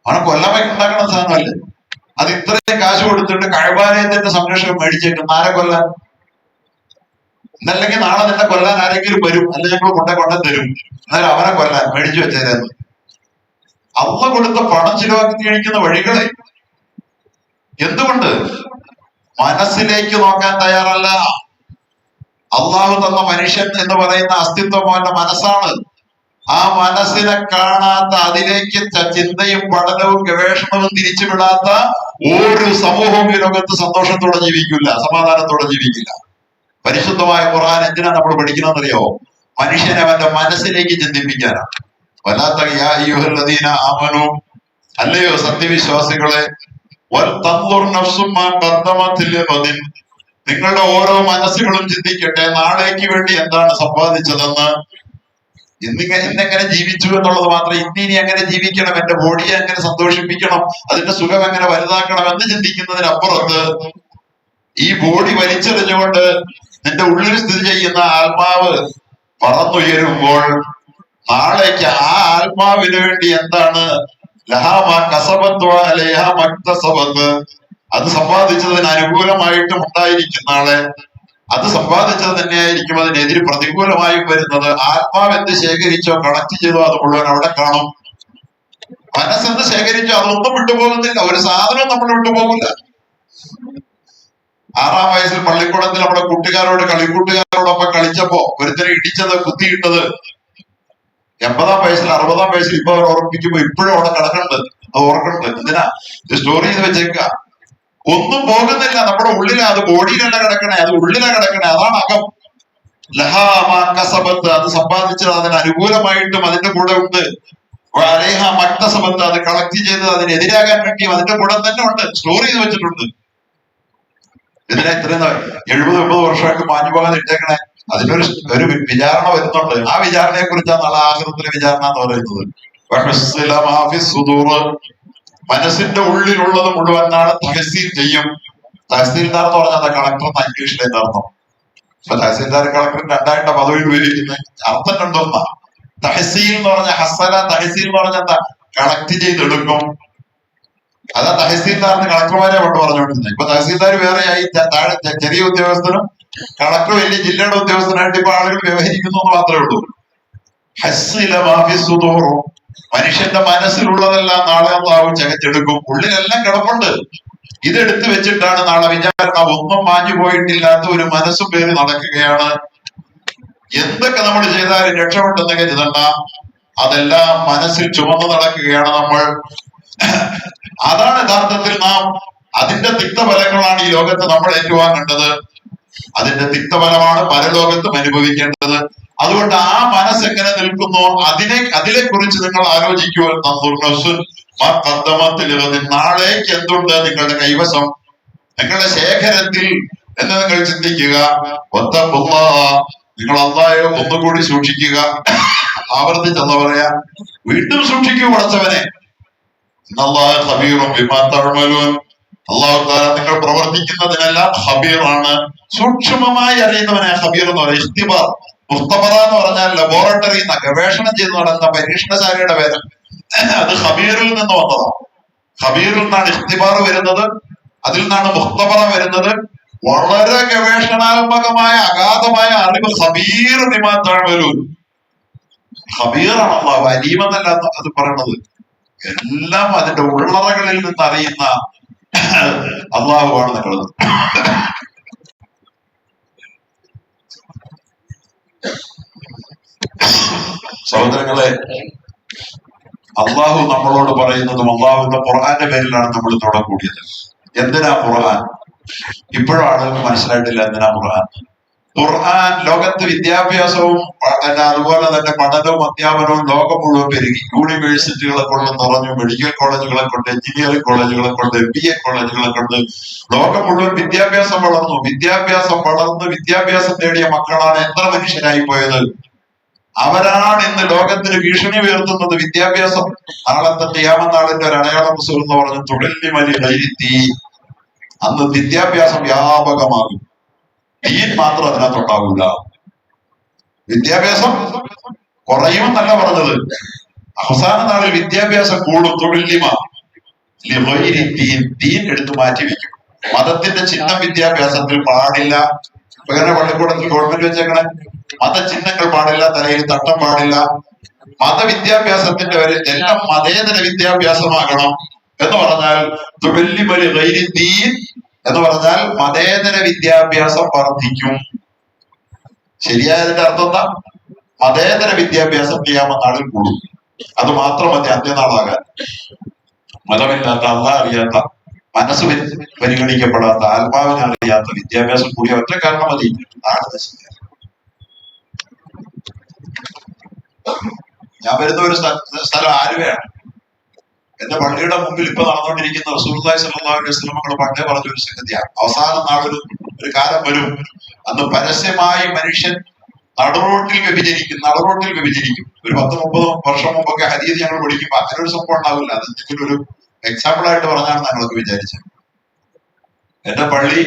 അവനെ കൊല്ലാൻ ഉണ്ടാക്കുന്ന സാധനമല്ലേ. അത് ഇത്രയും കാശ് കൊടുത്തിട്ട് കഴബാലയത്തിന്റെ സംരക്ഷണം മേടിച്ചേക്കും. ആരെ കൊല്ലാൻ? എന്നല്ലെങ്കിൽ നാളെ നിന്നെ കൊല്ലാൻ ആരെങ്കിലും വരും, അല്ലെങ്കിൽ ഞങ്ങൾ കൊണ്ടേ തരും, എന്നാലും അവനെ കൊല്ലാൻ മേടിച്ചു വെച്ചേരാന്ന്. അള്ള കൊടുത്ത പണം ചിലവാക്കി കഴിക്കുന്ന വഴികളെ എന്തുകൊണ്ട് മനസ്സിലേക്ക് നോക്കാൻ തയ്യാറല്ല? അള്ളാഹു തന്ന മനുഷ്യൻ എന്ന് പറയുന്ന അസ്തിത്വം അവന്റെ മനസ്സാണ്. ആ മനസ്സിനെ കാണാത്ത, അതിലേക്ക് ചിന്തയും പഠനവും ഗവേഷണവും തിരിച്ചുവിടാത്ത ഒരു സമൂഹവും ഈ ലോകത്ത് സന്തോഷത്തോടെ ജീവിക്കില്ല, സമാധാനത്തോടെ ജീവിക്കില്ല. പരിശുദ്ധമായ ഖുർആൻ എന്തിനാ നമ്മൾ പഠിക്കുന്നതെന്നറിയോ? മനുഷ്യനെ അവന്റെ മനസ്സിലേക്ക് ചിന്തിപ്പിക്കാനാണ്. ആമനു, അല്ലയോ സത്യവിശ്വാസികളെ, നിങ്ങളുടെ ഓരോ മനസ്സുകളും ചിന്തിക്കട്ടെ, നാളേക്ക് വേണ്ടി എന്താണ് സമ്പാദിച്ചതെന്ന്. ഇന്നെങ്ങനെ ജീവിച്ചു എന്നുള്ളത് മാത്രം, ഇനി എങ്ങനെ ജീവിക്കണം, എന്റെ ബോഡിയെ എങ്ങനെ സന്തോഷിപ്പിക്കണം, അതിന്റെ സുഖം എങ്ങനെ വലുതാക്കണം എന്ന് ചിന്തിക്കുന്നതിനപ്പുറത്ത് ഈ ബോഡി വലിച്ചെറിഞ്ഞുകൊണ്ട് നിന്റെ ഉള്ളിൽ സ്ഥിതി ചെയ്യുന്ന ആത്മാവ് പറന്നുയരുമ്പോൾ നാളേക്ക് ആ ആത്മാവിന് വേണ്ടി എന്താണ് അത് സമ്പാദിച്ചതിന് അനുകൂലമായിട്ടും ഉണ്ടായിരിക്കും നാളെ, അത് സമ്പാദിച്ചത് തന്നെയായിരിക്കും അതിനെതിരെ പ്രതികൂലമായും വരുന്നത്. ആത്മാവ് എന്ത് ശേഖരിച്ചോ, കളക്ട് ചെയ്തോ, അത് മുഴുവൻ അവിടെ കാണും. മനസ്സെന്ത് ശേഖരിച്ചോ അതൊന്നും വിട്ടുപോകുന്നില്ല, ഒരു സാധനവും നമ്മൾ വിട്ടുപോകില്ല. 6-ാം വയസ്സിൽ പള്ളിക്കൂടത്തിൽ നമ്മുടെ കളിക്കൂട്ടുകാരോടൊപ്പം കളിച്ചപ്പോ ഒരുത്തരെ ഇടിച്ചത്, കുത്തിയിട്ടത് 80-ാം വയസ്സിൽ 60-ാം വയസ്സിൽ ഇപ്പൊ അവർ ഓർമ്മിക്കുമ്പോ ഇപ്പോഴും അവിടെ കിടക്കുന്നുണ്ട്. അത് ഓർക്കുന്നുണ്ട്. എന്തിനാ? സ്റ്റോറി ചെയ്ത് വെച്ചേക്കുക. ഒന്നും പോകുന്നില്ല നമ്മുടെ ഉള്ളിലാ, അത് ബോഡിയിലല്ല കിടക്കണേ, അത് ഉള്ളിലാ കിടക്കണേ. അതാണ് അകം. ലഹാസബത്ത്, അത് സമ്പാദിച്ചത് അതിന് അനുകൂലമായിട്ടും അതിന്റെ കൂടെ ഉണ്ട്. അലേഹ മക്തസബത്ത്, അത് കളക്ട് ചെയ്തത് അതിനെതിരാകാൻ വേണ്ടിയും അതിന്റെ കൂടെ തന്നെ ഉണ്ട്, സ്റ്റോർ ചെയ്ത് വെച്ചിട്ടുണ്ട്. ഇതിനെ ഇത്രയും 70-80 വർഷമായിട്ട് മാഞ്ഞു പോകാതെ ഇട്ടേക്കണേ. അതിനൊരു ഒരു വിചാരണ വരുന്നുണ്ട്. ആ വിചാരണയെ കുറിച്ചാണ് നാളെ ആഖിറത്തിലെ വിചാരണ എന്ന് പറയുന്നത്. മനസ്സിന്റെ ഉള്ളിലുള്ളത് മുഴുവൻ നാളെ തഹസീൽ ചെയ്യും. തഹസീൽദാർ എന്ന് പറഞ്ഞാൽ കളക്ടർ ഇംഗ്ലീഷിലെ അർത്ഥം. ഇപ്പൊ തഹസീൽദാർ കളക്ടർ രണ്ടായിട്ട് പദവി ഉപയോഗിക്കുന്നത് അർത്ഥം രണ്ടൊന്നാ. തഹസീൽ എന്ന് പറഞ്ഞ ഹസന, തഹസീൽ എന്ന് പറഞ്ഞ എന്താ? കളക്ട് ചെയ്തെടുക്കും. അതാ തഹസീൽദാറിന് കളക്ടർമാരെ കൊണ്ട് പറഞ്ഞുകൊണ്ടിരുന്നത്. ഇപ്പൊ തഹസീൽദാർ വേറെയായി, താഴെ ചെറിയ ഉദ്യോഗസ്ഥനും കളക്ടർ വലിയ ജില്ലയുടെ ഉദ്യോഗസ്ഥനായിട്ട് ഇപ്പൊ ആളുകൾ വ്യവഹരിക്കുന്നു എന്ന് മാത്രമേ ഉള്ളൂ. ഹസ്സില മാഫി സുദൂർ, മനുഷ്യന്റെ മനസ്സിലുള്ളതെല്ലാം നാളെ അല്ലാഹു ചകച്ചെടുക്കും. ഉള്ളിലെല്ലാം കിടപ്പുണ്ട്. ഇതെടുത്ത് വെച്ചിട്ടാണ് നാളെ വിചാരണ. ഒന്നും മാഞ്ഞു പോയിട്ടില്ലാത്ത ഒരു മനസ്സും പേര് നടക്കുകയാണ്. എന്തൊക്കെ നമ്മൾ ചെയ്താലും രക്ഷപ്പെട്ടെന്ന് കരുതണ്ട, അതെല്ലാം മനസ്സിൽ ചുമന്നു നടക്കുകയാണ് നമ്മൾ. അതാണ് യഥാർത്ഥത്തിൽ നാം, അതിന്റെ തിക്തഫലങ്ങളാണ് ഈ ലോകത്ത് നമ്മൾ ഏറ്റുവാങ്ങേണ്ടത്. അതിന്റെ തിക്തഫലമാണ് പരലോകത്തും അനുഭവിക്കേണ്ടത്. അതുകൊണ്ട് ആ മനസ്സ് എങ്ങനെ നിൽക്കുന്നു അതിനെ കുറിച്ച് നിങ്ങൾ ആലോചിക്കുവാൻ നാളേക്ക് എന്തുണ്ട് നിങ്ങളുടെ കൈവശം, നിങ്ങളുടെ ശേഖരത്തിൽ എന്ന് നിങ്ങൾ ചിന്തിക്കുക. നിങ്ങൾ അല്ലാഹയെ ഒന്നുകൂടി സൂക്ഷിക്കുക. ആവർത്തിച്ചെന്ന് പറയാ, വീണ്ടും സൂക്ഷിക്കൂ പടച്ചവനെ. അല്ലാഹു തആല നിങ്ങൾ പ്രവർത്തിക്കുന്നതിനെല്ലാം ഖബീറാണ്, സൂക്ഷ്മമായി അറിയുന്നവനെ ഖബീർ എന്ന് പറയും. ഇഖ്തിബാർ, മുഖ്തബറ എന്ന് പറഞ്ഞാൽ ലബോറട്ടറി, ഗവേഷണം ചെയ്ത് നടന്ന പരീക്ഷണശാലയുടെ പേര്. അത് ഖബീറിൽ നിന്ന് വന്നതാണ്. ഖബീറിൽ നിന്നാണ് ഇഖ്തിബാർ വരുന്നത്, അതിൽ നിന്നാണ് മുഖ്തബറ വരുന്നത്. വളരെ ഗവേഷണാത്മകമായ അഗാധമായ അറിവ് ഖബീർ ബിമാ തഅമലൂൻ. ഖബീറാണ് അല്ലാഹു, അലീം എന്നല്ല അത് പറയുന്നത്. എല്ലാം അതിന്റെ ഉള്ളറകളിൽ നിന്ന് അറിയുന്ന അള്ളാഹുവാണ് നിങ്ങളത്. സഹോദരങ്ങളെ, അള്ളാഹു നമ്മളോട് പറയുന്നതും അള്ളാഹുവിന്റെ ഖുർആന്റെ പേരിലാണ് നമ്മൾ തുടക്കം കൂടിയത്. എന്തിനാ ഖുർആൻ? ഇപ്പോഴും ആളുകൾക്ക് മനസ്സിലായിട്ടില്ല എന്തിനാ ഖുർആൻ. ഖുർആൻ ലോകത്ത് വിദ്യാഭ്യാസവും അതുപോലെ തന്നെ പഠനവും അധ്യാപനവും ലോകം മുഴുവൻ പെരുകി. യൂണിവേഴ്സിറ്റികളെ കൊണ്ട് നിറഞ്ഞു, മെഡിക്കൽ കോളേജുകളെ കൊണ്ട്, എഞ്ചിനീയറിംഗ് കോളേജുകളെ കൊണ്ട്, MBA കോളേജുകളെ കൊണ്ട് ലോകം മുഴുവൻ വിദ്യാഭ്യാസം വളർന്നു. വിദ്യാഭ്യാസം നേടിയ മക്കളാണ് എത്ര മനുഷ്യരായി പോയത്. അവരാണ് ഇന്ന് ലോകത്തിന് ഭീഷണി ഉയർത്തുന്നത്. വിദ്യാഭ്യാസം നാളത്തെ ഖിയാമത്ത് നാളിന്റെ ഒരു അടയാളം എന്ന് പറഞ്ഞു തുഴല്ലിമലി കൈരുത്തി. അന്ന് വിദ്യാഭ്യാസം വ്യാപകമാകും. ദീൻ മാത്രം അതിനകത്തുണ്ടാവില്ല. വിദ്യാഭ്യാസം കുറയുമെന്നല്ല പറഞ്ഞത്, അവസാന നാളിൽ വിദ്യാഭ്യാസം കൂടും. തൊഴിലിമ ദീൻ എടുത്തു മാറ്റി വെക്കും. മതത്തിന്റെ ചിഹ്നം വിദ്യാഭ്യാസത്തിൽ പാടില്ല. അങ്ങനെ പള്ളിക്കൂടത്തിൽ ഗവൺമെന്റ് വെച്ചേക്കണേ, മതചിഹ്നങ്ങൾ പാടില്ല, തലയിൽ തട്ടം പാടില്ല. മതവിദ്യാഭ്യാസത്തിന്റെ വരെ എല്ലാം മതേതര വിദ്യാഭ്യാസമാകണം എന്ന് പറഞ്ഞാൽ തുഴല്ലിമലി ഗൈരിദ്ദീൻ എന്ന് പറഞ്ഞാൽ മതേതര വിദ്യാഭ്യാസം വർദ്ധിക്കും. ശരിയായതിന്റെ അർത്ഥം എന്താ? മതേതര വിദ്യാഭ്യാസം ഖിയാമത്ത് നാളിൽ കൂടും. അത് മാത്രം മതി അന്ത്യനാളാകാൻ. മതമില്ലാത്ത, അല്ലാഹ് അറിയാത്ത, മനസ്സ് പരിഗണിക്കപ്പെടാത്ത, ആത്മാവിനെ അറിയാത്ത വിദ്യാഭ്യാസം കൂടിയ ഒറ്റ കാരണം മതി നാട് നശിക്കാൻ. ഞാൻ വരുന്ന ഒരു സ്ഥലം ആലുവയാണ്. എന്റെ പള്ളിയുടെ മുമ്പിൽ ഇപ്പൊ നടന്നുകൊണ്ടിരിക്കുന്ന റസൂലുള്ളാഹി സ്വല്ലല്ലാഹു അലൈഹി വസല്ലം മകൾ പണ്ടേ പറഞ്ഞൊരു സംഗതിയാണ്. അവസാന നാളൊരു കാലം വരും, അന്ന് പരസ്യമായി മനുഷ്യൻ നടുറോട്ടിൽ വ്യഭിചരിക്കും. ഒരു 10-30 വർഷം മുമ്പൊക്കെ ഹദീസ് ഞങ്ങൾ പഠിക്കുമ്പോൾ അങ്ങനെ ഒരു സംഭവം ഉണ്ടാവില്ല. അത് എന്തെങ്കിലും ഒരു എക്സാമ്പിൾ ആയിട്ട് പറഞ്ഞാണ് ഞങ്ങളൊക്കെ വിചാരിച്ചത്. എന്റെ പള്ളി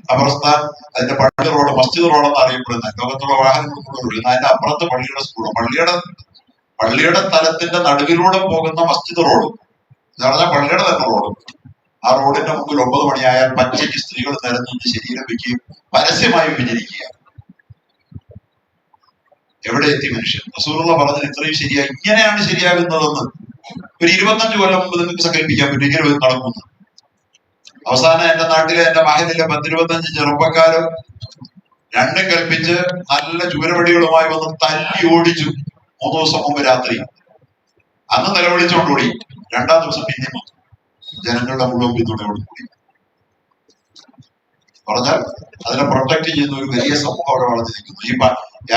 ഖബർസ്ഥാൻ, അതിന്റെ പള്ളി റോഡ് മസ്ജിദ് റോഡെന്ന് അറിയപ്പെടുന്ന ലോകത്തുള്ള വാഹനങ്ങൾ അതിന്റെ അപ്പുറത്ത് പള്ളിയുടെ സ്കൂള്, പള്ളിയുടെ തലത്തിന്റെ നടുവിലൂടെ പോകുന്ന മസ്ജിദ് റോഡ് എന്ന് പറഞ്ഞാൽ പള്ളിയുടെ തന്നെ റോഡ്. ആ റോഡിന്റെ മുമ്പിൽ 9 മണിയായാൽ പച്ചയ്ക്ക് സ്ത്രീകൾ നിരന്ന് ശരീരം വയ്ക്കുകയും പരസ്യമായി വിഭജിക്കുക. എവിടെ എത്തി മനുഷ്യൻ? റസൂലുള്ള പറഞ്ഞത് ഇത്രയും ശരിയായി, ഇങ്ങനെയാണ് ശരിയാകുന്നതെന്ന് ഒരു 25 കൊല്ലം മുമ്പ് നിങ്ങൾക്ക് സങ്കല്പിക്കാൻ പറ്റും ഇങ്ങനെ നടക്കുന്നു. അവസാനം എന്റെ നാട്ടിലെ എന്റെ മഹലിലെ 10-25 ചെറുപ്പക്കാരും രണ്ടും കൽപ്പിച്ച് നല്ല ചൂരവടികളുമായി വന്ന് തല്ലി ഓടിച്ചു 3 ദിവസം മുമ്പ് രാത്രി. അന്ന് നിലവിളിച്ചോണ്ടുകൂടി, 2-ാം ദിവസം പിന്നെ ജനങ്ങളുടെ മുഴുവൻ പിന്തുണയോടുകൂടി. പറഞ്ഞാൽ അതിനെ പ്രൊട്ടക്ട് ചെയ്യുന്ന ഒരു വലിയ സമൂഹം അവിടെ വളർന്നു നിൽക്കുന്നു. ഈ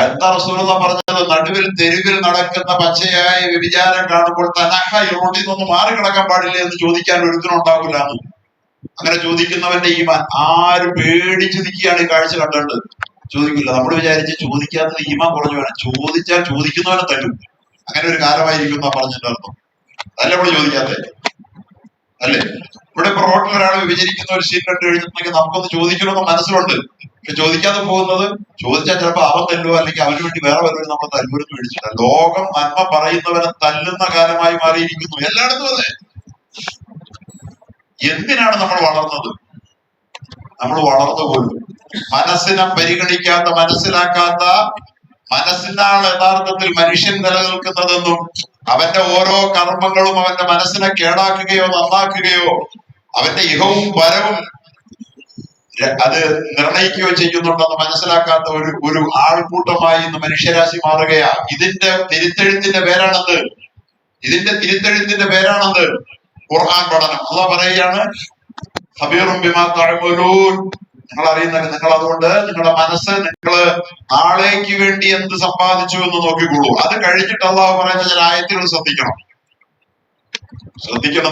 എന്താ റസൂലുള്ള പറഞ്ഞത്? നടുവിൽ തെരുവിൽ നടക്കുന്ന പച്ചയായ വ്യഭിചാരം കാണുമ്പോൾ തനഹ ഈ റോഡിൽ നിന്നൊന്നും മാറി കിടക്കാൻ പാടില്ല എന്ന് ചോദിക്കാൻ ഒരുത്തനുണ്ടാവില്ല. അങ്ങനെ ചോദിക്കുന്നവന്റെ ഈമാൻ. ആരും പേടിച്ച് നിൽക്കുകയാണ് ഈ കാഴ്ച കണ്ടുകൊണ്ട് ചോദിക്കില്ല. നമ്മൾ വിചാരിച്ച് ചോദിക്കാത്തത് ഈമാൻ കുറഞ്ഞു വേണം, ചോദിച്ചാൽ ചോദിക്കുന്നവനെ തല്ലും. അങ്ങനെ ഒരു കാലമായിരിക്കും എന്നാ പറഞ്ഞതിന്റെ അർത്ഥം. അതല്ല ഇവിടെ ചോദിക്കാത്തേ അല്ലേ? ഇവിടെ ഇപ്പൊ റോട്ടിൽ ഒരാൾ വിഭജിക്കുന്ന ഒരു സീൻ കണ്ടു കഴിഞ്ഞിട്ടുണ്ടെങ്കിൽ നമുക്കൊന്ന് ചോദിക്കണമെന്ന് മനസ്സിലുണ്ട്. പക്ഷെ ചോദിക്കാതെ പോകുന്നത്, ചോദിച്ചാൽ ചിലപ്പോൾ അവൻ തല്ലുവോ അല്ലെങ്കിൽ അവന് വേണ്ടി വേറെ വല്ലവരും നമ്മൾ തല്ലൂരെന്ന് മേടിച്ചില്ല. ലോകം നന്മ പറയുന്നവനെ തല്ലുന്ന കാലമായി മാറിയിരിക്കുന്നു എല്ലായിടത്തും. അതെ, എന്തിനാണ് നമ്മൾ വളർന്നത്? നമ്മൾ വളർന്നു പോലും മനസ്സിനെ പരിഗണിക്കാത്ത, മനസ്സിലാക്കാത്ത, മനസ്സിനാണ് യഥാർത്ഥത്തിൽ മനുഷ്യൻ നിലനിൽക്കുന്നതെന്നും അവന്റെ ഓരോ കർമ്മങ്ങളും അവന്റെ മനസ്സിനെ കേടാക്കുകയോ നന്നാക്കുകയോ അവന്റെ ഇഹവും പരവും അത് നിർണയിക്കുകയോ ചെയ്യുന്നുണ്ടെന്ന് മനസ്സിലാക്കാത്ത ഒരു ആൾക്കൂട്ടമായി ഇന്ന് മനുഷ്യരാശി മാറുകയാ. ഇതിന്റെ തിരുത്തെഴുത്തിന്റെ പേരാണത്. ഖുർആൻ പഠനം. അള്ളാഹ് പറയുകയാണ്, ഖബീറും ബിമാ തഅമലൂൻ, നിങ്ങൾ അറിയുന്നത്. നിങ്ങൾ അതുകൊണ്ട് നിങ്ങളുടെ മനസ്സ്, നിങ്ങള് നാളേക്ക് വേണ്ടി എന്ത് സമ്പാദിച്ചു എന്ന് നോക്കിക്കോളൂ. അത് കഴിഞ്ഞിട്ട് അള്ളാഹു പറയുന്ന ചില ആയത്തുകൾ ശ്രദ്ധിക്കണം. നിങ്ങൾ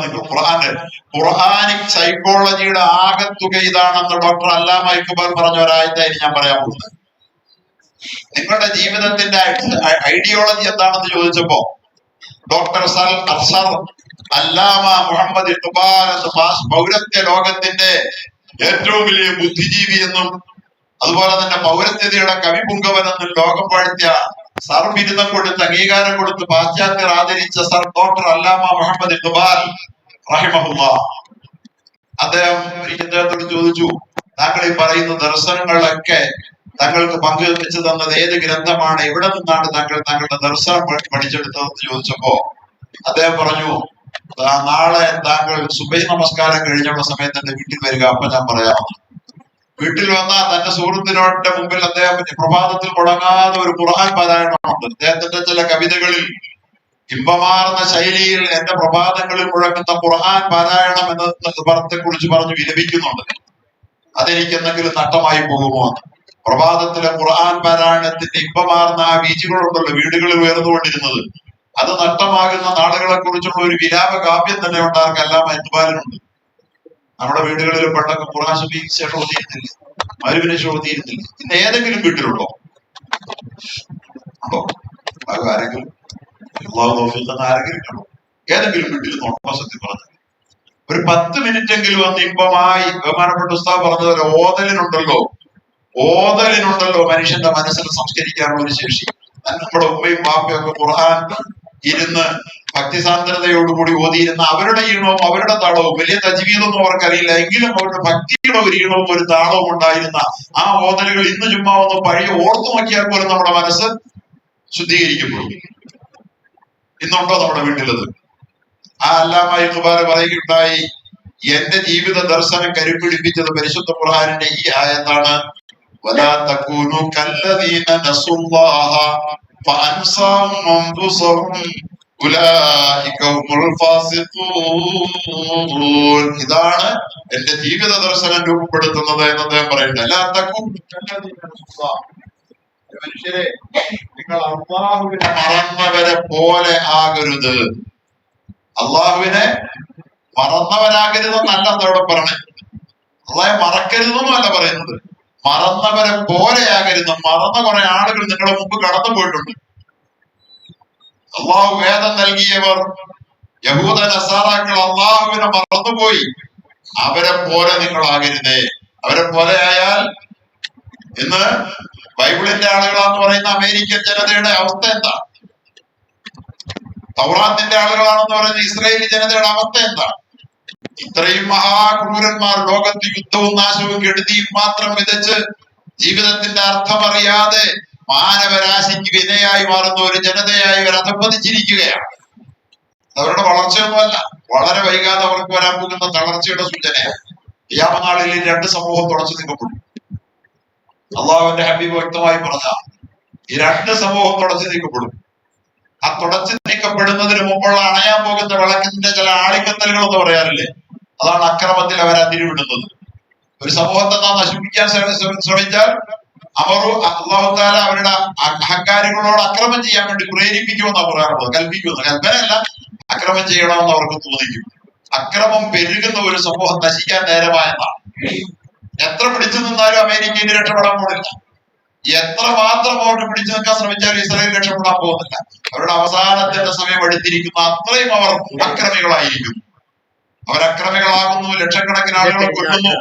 ഖുർആനിക് സൈക്കോളജിയുടെ ആകത്തുക ഇതാണെന്ന് ഡോക്ടർ അല്ലാമ ഇഖ്ബാൽ പറഞ്ഞ ഒരായത്തായി ഞാൻ പറയാൻ പോകുന്നത്. നിങ്ങളുടെ ജീവിതത്തിന്റെ ഐഡിയോളജി എന്താണെന്ന് ചോദിച്ചപ്പോ ഡോക്ടർ അല്ലാമ മുഹമ്മദ് ഇഖ്ബാൽ എന്ന പൗരത്യ ലോകത്തിന്റെ ഏറ്റവും വലിയ ബുദ്ധിജീവി എന്നും അതുപോലെ തന്നെ പൗരത്വതയുടെ കവിപുങ്കവൻ എന്നും ലോകം വാഴ്ത്തിയ സർ ബിരുദം കൊടുത്ത് അംഗീകാരം കൊടുത്ത് പാശ്ചാത്യർ ആദരിച്ച സർ ഡോക്ടർ അല്ലാമ മുഹമ്മദ് ഇഖ്ബാൽ റഹിമഹുല്ലാഹ്, അദ്ദേഹത്തോട് ചോദിച്ചു, താങ്കൾ ഈ പറയുന്ന ദർശനങ്ങളിലൊക്കെ താങ്കൾക്ക് പങ്കുവെച്ചു തന്നത് ഏത് ഗ്രന്ഥമാണ്, എവിടെ നിന്നാണ് താങ്കളുടെ ദർശനം പഠിച്ചെടുത്തതെന്ന് ചോദിച്ചപ്പോ അദ്ദേഹം പറഞ്ഞു, നാളെ താങ്കൾ സുബഹി നമസ്കാരം കഴിഞ്ഞുള്ള സമയത്ത് എന്റെ വീട്ടിൽ വരിക, അപ്പൊ ഞാൻ പറയാമെന്ന്. വീട്ടിൽ വന്ന തന്റെ സുഹൃത്തിനോടെ മുമ്പിൽ അദ്ദേഹം പ്രഭാതത്തിൽ മുടങ്ങാതെ ഒരു ഖുർആൻ പാരായണമുണ്ട്. അദ്ദേഹത്തിന്റെ ചില കവിതകളിൽ ഇമ്പമാർന്ന ശൈലിയിൽ എന്റെ പ്രഭാതങ്ങളിൽ മുഴങ്ങുന്ന ഖുർആൻ പാരായണം എന്ന പദത്തെ കുറിച്ച് പറഞ്ഞു വിലപിക്കുന്നുണ്ട്. അതെനിക്ക് എന്തെങ്കിലും നഷ്ടമായി പോകുമോ എന്ന്. പ്രഭാതത്തിലെ ഖുർആൻ പാരായണത്തിന്റെ ഇമ്പമാർന്ന ആ ബീജുകളുണ്ടല്ലോ വീടുകളിൽ ഉയർന്നുകൊണ്ടിരുന്നത്, അത് നഷ്ടമാകുന്ന നാളുകളെ കുറിച്ചുള്ള ഒരു വിലാപ കാവ്യം തന്നെ ഉണ്ടാക്കുക അല്ലാമ ഇഖ്ബാലിനുണ്ട്. നമ്മുടെ വീടുകളിൽ പണ്ടൊക്കെ ഖുർആൻ ശേഷം ഓതിയിരുന്നില്ല, മരുവിനെ ഓതിയിരുന്നില്ല. ഇന്ന് ഏതെങ്കിലും വീട്ടിലുണ്ടോ? ഉണ്ടോ? ആരെങ്കിലും ആരെങ്കിലും കണ്ടോ? ഏതെങ്കിലും വീട്ടിൽ നോട്ടസത്തിൽ പറഞ്ഞു ഒരു 10 മിനിറ്റെങ്കിലും വന്ന് ഇമ്പമായി ബഹുമാനപ്പെട്ട ഉസ്താദ് പറഞ്ഞതുപോലെ ഓതലിനുണ്ടല്ലോ മനുഷ്യന്റെ മനസ്സിൽ സംസ്കരിക്കാനുള്ള ഒരു ശേഷി. നമ്മുടെ ഉമ്മയും ബാപ്പയും ഒക്കെ ഖുർആൻ ഇരുന്ന് ഭക്തിസാന്ദ്രതയോടുകൂടി ഓതിയിരുന്ന അവരുടെ ഈണവും അവരുടെ താളവും, വലിയ തജ്വീദൊന്നും അവർക്കറിയില്ല എങ്കിലും അവരുടെ ഭക്തിയുടെ ഒരു ഈണവും ഒരു താളവും ഉണ്ടായിരുന്ന ആ ഓതലുകൾ ഇന്ന് ചുമ്മാ ഒന്ന് പഴയ ഓർത്തു നോക്കിയാൽ പോലും നമ്മുടെ മനസ്സ് ശുദ്ധീകരിക്കപ്പെടും. ഇന്നുണ്ടോ നമ്മുടെ വീട്ടിലത്? ആ അല്ലാമ ഇഖ്ബാൽ പറയുകയുണ്ടായി, എന്റെ ജീവിത ദർശനം കരുപിടിപ്പിച്ചത് പരിശുദ്ധ ഖുർആനിന്റെ ഈ ആയത്താണ്, വലാ തകൂനു കല്ലദീന നസുല്ലാഹ ഫഅൻസാഹും അൻഫുസഹും ഉലൈക ഹുമുൽ ഫാസിഖൂൻ. ഇതാണ് എന്റെ ജീവിത ദർശനം രൂപപ്പെടുത്തുന്നത് എന്ന് അദ്ദേഹം പറയുന്നത്. വലാ തകൂനു കല്ലദീന നസുല്ലാഹ, മനുഷ്യരെ നിങ്ങൾ അല്ലാഹുവിനെ മറന്നവരെ പോലെ ആകരുത്. അള്ളാഹുവിനെ മറന്നവരാകരുതെന്നല്ല അതോടെ പറഞ്ഞത്. അള്ളാഹെ മറക്കരുതെന്നും അല്ല പറയുന്നത്, മറന്നവരെ പോലെയാകരുത്. മറന്ന കുറെ ആളുകൾ നിങ്ങളുടെ മുമ്പ് കടന്നു പോയിട്ടുണ്ട്. അള്ളാഹു വേദം നൽകിയവർ യഹൂദ നസാറാക്കൾ അള്ളാഹുവിനെ മറന്നുപോയി. അവരെ പോലെ നിങ്ങളാകരുതേ. അവരെ പോലെ ആയാൽ ഇന്ന് ബൈബിളിന്റെ ആളുകളാന്ന് പറയുന്ന അമേരിക്കൻ ജനതയുടെ അവസ്ഥ എന്താ? തൗറാത്തിന്റെ ആളുകളാണെന്ന് പറയുന്ന ഇസ്രായേലി ജനതയുടെ അവസ്ഥ എന്താ? ഇത്രയും മഹാക്രൂരന്മാർ ലോകത്ത് യുദ്ധവും നാശവും കെടുതിയും മാത്രം വിതച്ച് ജീവിതത്തിന്റെ അർത്ഥമറിയാതെ മാനവരാശിക്ക് വിനയായി മാറുന്ന ഒരു ജനതയായി ഇവർ അധപ്പതിച്ചിരിക്കുകയാണ്. അവരുടെ വളർച്ചയൊന്നുമല്ല, വളരെ വൈകാതെ അവർക്ക് വരാൻ പോകുന്ന തളർച്ചയുടെ സൂചനയാണ്. ഖിയാമത്ത് നാളിൽ 2 സമൂഹം തുടച്ചു നീക്കപ്പെടും. അള്ളാഹുവിന്റെ ഹബീബ് വ്യക്തമായി പറഞ്ഞ ഈ 2 സമൂഹം തുടച്ചു നീക്കപ്പെടും. ആ തുടച്ചു നീക്കപ്പെടുന്നതിന് മുമ്പുള്ള അണയാൻ പോകുന്ന വിളക്കിന്റെ ചില ആളിക്കത്തലുകൾ എന്ന് പറയാറില്ലേ, അതാണ് അക്രമത്തിൽ അവർ അതിരുവിടുന്നത്. ഒരു സമൂഹത്തെ നാം നശിപ്പിക്കാൻ ശ്രമിച്ചാൽ അള്ളാഹു താല അവരുടെ അഹങ്കാരികളോട് അക്രമം ചെയ്യാൻ വേണ്ടി പ്രേരിപ്പിക്കുമെന്നാണ് പറയാറുള്ളത്. കൽപ്പിക്കുന്നത്, കൽപ്പനയല്ല, അക്രമം ചെയ്യണമെന്ന് അവർക്ക് തോന്നിക്കും. അക്രമം പെരുകുന്ന ഒരു സമൂഹം നശിക്കാൻ നേരമായെന്നാണ്. എത്ര പിടിച്ചു നിന്നാലും അമേരിക്ക ഇനി രക്ഷപ്പെടാൻ പോകുന്നില്ല. എത്ര മാത്രം അവർ പിടിച്ചു നിൽക്കാൻ ശ്രമിച്ചാലും ഇസ്രായേൽ രക്ഷപ്പെടാൻ പോകുന്നില്ല. അവരുടെ അവസാനത്തിന്റെ സമയം എടുത്തിരിക്കുന്നു. അത്രയും അവർ അക്രമികളായിരിക്കുന്നു. അവരക്രമികളാകുന്നു, ലക്ഷക്കണക്കിന് ആളുകളെ കൊല്ലുന്നു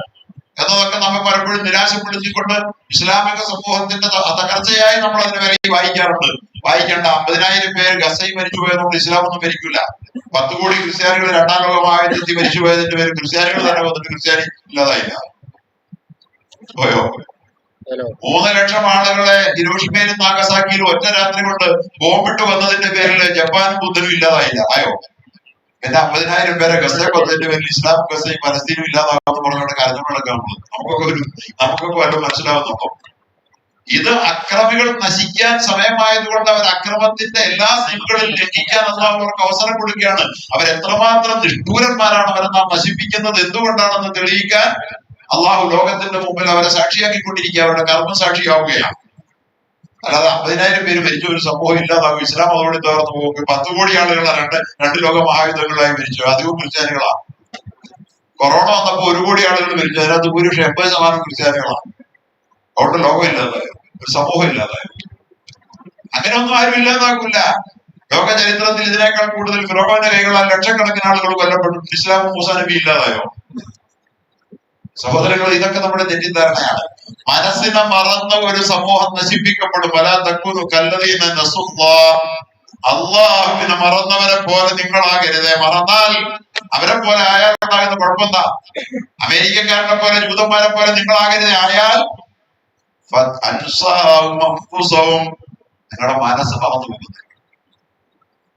എന്നതൊക്കെ നമ്മൾ പലപ്പോഴും നിരാശപ്പെടുത്തിക്കൊണ്ട് ഇസ്ലാമിക സമൂഹത്തിന്റെ തകർച്ചയായി നമ്മൾ അതിനെ വിലയിൽ വായിക്കാറുണ്ട്. വായിക്കേണ്ട 50,000 പേര് ഗസയിൽ മരിച്ചു പോയതുകൊണ്ട് ഇസ്ലാം ഒന്നും മരിക്കില്ല. 10 കോടി ക്രിസ്ത്യാനികൾ 2ാം ലോക മഹായുദ്ധത്തിൽ മരിച്ചു പോയതിന്റെ പേര് ക്രിസ്ത്യാനികൾ തന്നെ വന്നിട്ട് ക്രിസ്ത്യാനി ഇല്ലാതായില്ല. പോയോ? 3 ലക്ഷം ആളുകളെ ഹിരോഷിമയിലും നാഗസാക്കിയിലും ഒറ്റ രാത്രി കൊണ്ട് ബോംബിട്ട് വന്നതിന്റെ പേരിൽ ജപ്പാനും ബുദ്ധനും ഇല്ലാതായില്ല. ആയോ? പിന്നെ 50,000 പേരെ ഗസയെ കൊന്നതിന്റെ പേരിൽ ഇസ്ലാം ഗസയും പലസ്തീനും ഇല്ലാതാകുമെന്ന് പറഞ്ഞുകൊണ്ട് കരഞ്ഞുകൊണ്ടൊക്കെ നമുക്കൊക്കെ വല്ലതും മനസ്സിലാവുന്നുണ്ടോ? ഇത് അക്രമികൾ നശിക്കാൻ സമയമായതുകൊണ്ട് അവർ അക്രമത്തിന്റെ എല്ലാ സീനുകളിലും ലംഘിക്കാൻ അവർക്ക് അവസരം കൊടുക്കുകയാണ്. അവരെത്രമാത്രം നിഷ്ഠൂരന്മാരാണ് അവരെ നാം നശിപ്പിക്കുന്നത് എന്തുകൊണ്ടാണെന്ന് തെളിയിക്കാൻ അള്ളാഹു ലോകത്തിന്റെ മുമ്പിൽ അവരെ സാക്ഷിയാക്കിക്കൊണ്ടിരിക്കുക, അവരുടെ കർമ്മസാക്ഷിയാവുകയാണ്. അല്ലാതെ 50,000 പേര് മരിച്ച ഒരു സമൂഹം ഇല്ലാതാകും. ഇസ്ലാം അതോടെ തകർന്നു പോകും. 10 കോടി ആളുകളാണ് രണ്ട് ലോക മഹായുദ്ധങ്ങളായി മരിച്ചു. അധികം ക്രിസ്ത്യാനികളാണ്. കൊറോണ വന്നപ്പോ 1 കോടി ആളുകൾ മരിച്ചു. അതിനകത്ത് ഭൂരിപക്ഷം 80% ക്രിസ്ത്യാനികളാണ്. അതുകൊണ്ട് ലോകം ഇല്ലാതായത്, ഒരു സമൂഹം ഇല്ലാതായത്. അങ്ങനെയൊന്നും ആരും ഇല്ലാതാക്കില്ല. ലോക ചരിത്രത്തിൽ ഇതിനേക്കാൾ കൂടുതൽ ഫിറോവന്റെ കൈകളാൽ ലക്ഷക്കണക്കിന് ആളുകൾ കൊല്ലപ്പെട്ടു. ഇസ്ലാമും മൂസാ നബി ഇല്ലാതായോ? സഹോദരങ്ങൾ, ഇതൊക്കെ നമ്മുടെ തെറ്റിദ്ധാരണയാണ്. മനസ്സിനെ മറന്ന ഒരു സമൂഹം നശിപ്പിക്കപ്പെടും. അള്ളാഹുവിനെ മറന്നവരെ പോലെ നിങ്ങളാകരുതേ. മറന്നാൽ അവരെ പോലെ ആയാൽ ഉണ്ടാകുന്ന കുഴപ്പമെന്താ? അമേരിക്കക്കാരനെ പോലെ ജൂതന്മാരെ പോലെ നിങ്ങളാകരുതേ. ആയാൽ നിങ്ങളുടെ മനസ്സ് മറന്നു പോകുന്നത്.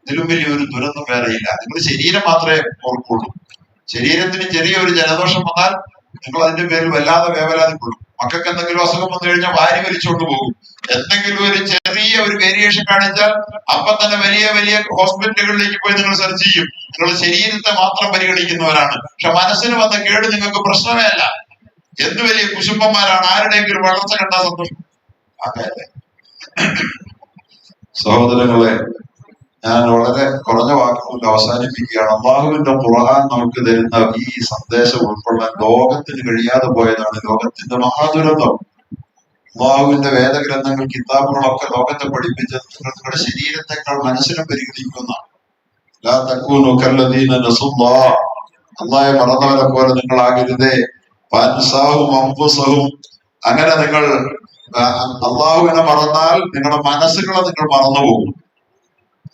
ഇതിലും വലിയൊരു ദുരന്തം വേറെയില്ല. നിങ്ങൾ ശരീരം മാത്രമേ ഓർക്കുള്ളൂ. ശരീരത്തിന് ചെറിയൊരു ജലദോഷം വന്നാൽ നിങ്ങൾ അതിന്റെ പേരിൽ വല്ലാതെ വേവലാതിപ്പെടും. മക്കൾക്ക് എന്തെങ്കിലും അസുഖം വന്നു കഴിഞ്ഞാൽ വാരി വലിച്ചുകൊണ്ട് പോകും. എന്തെങ്കിലും ഒരു ചെറിയ ഒരു വേരിയേഷൻ കാണിച്ചാൽ അപ്പം തന്നെ വലിയ വലിയ ഹോസ്പിറ്റലുകളിലേക്ക് പോയി നിങ്ങൾ സെർച്ച് ചെയ്യും. നിങ്ങൾ ശരീരത്തെ മാത്രം പരിഗണിക്കുന്നവരാണ്. പക്ഷെ മനസ്സിന് വന്ന കേട് നിങ്ങൾക്ക് പ്രശ്നമേ അല്ല. എന്ത് വലിയ കുശുംബന്മാരാണ്. ആരുടെയെങ്കിലും വളർച്ച കണ്ടാൽ സന്തോഷം. അതെ സഹോദരങ്ങളെ, ഞാൻ വളരെ കുറഞ്ഞ വാക്കുകൊണ്ട് അവസാനിപ്പിക്കുകയാണ്. അള്ളാഹുവിന്റെ ഖുർആൻ നമുക്ക് തരുന്ന ഈ സന്ദേശം ഉൾക്കൊള്ളാൻ ലോകത്തിന് കഴിയാതെ പോയതാണ് ലോകത്തിന്റെ മഹാദുരന്തം. അള്ളാഹുവിന്റെ വേദഗ്രന്ഥങ്ങൾ, കിതാബുകളൊക്കെ ലോകത്തെ പഠിപ്പിച്ചത് നിങ്ങളുടെ ശരീരത്തെക്കാൾ മനസ്സിനെ പരിഗണിക്കുന്നതാണ്. അള്ളാഹെ മറന്നവരെ പോലെ നിങ്ങളാകരുതേ. അങ്ങനെ നിങ്ങൾ അള്ളാഹുവിനെ മറന്നാൽ നിങ്ങളുടെ മനസ്സുകളെ നിങ്ങൾ മറന്നുപോകും.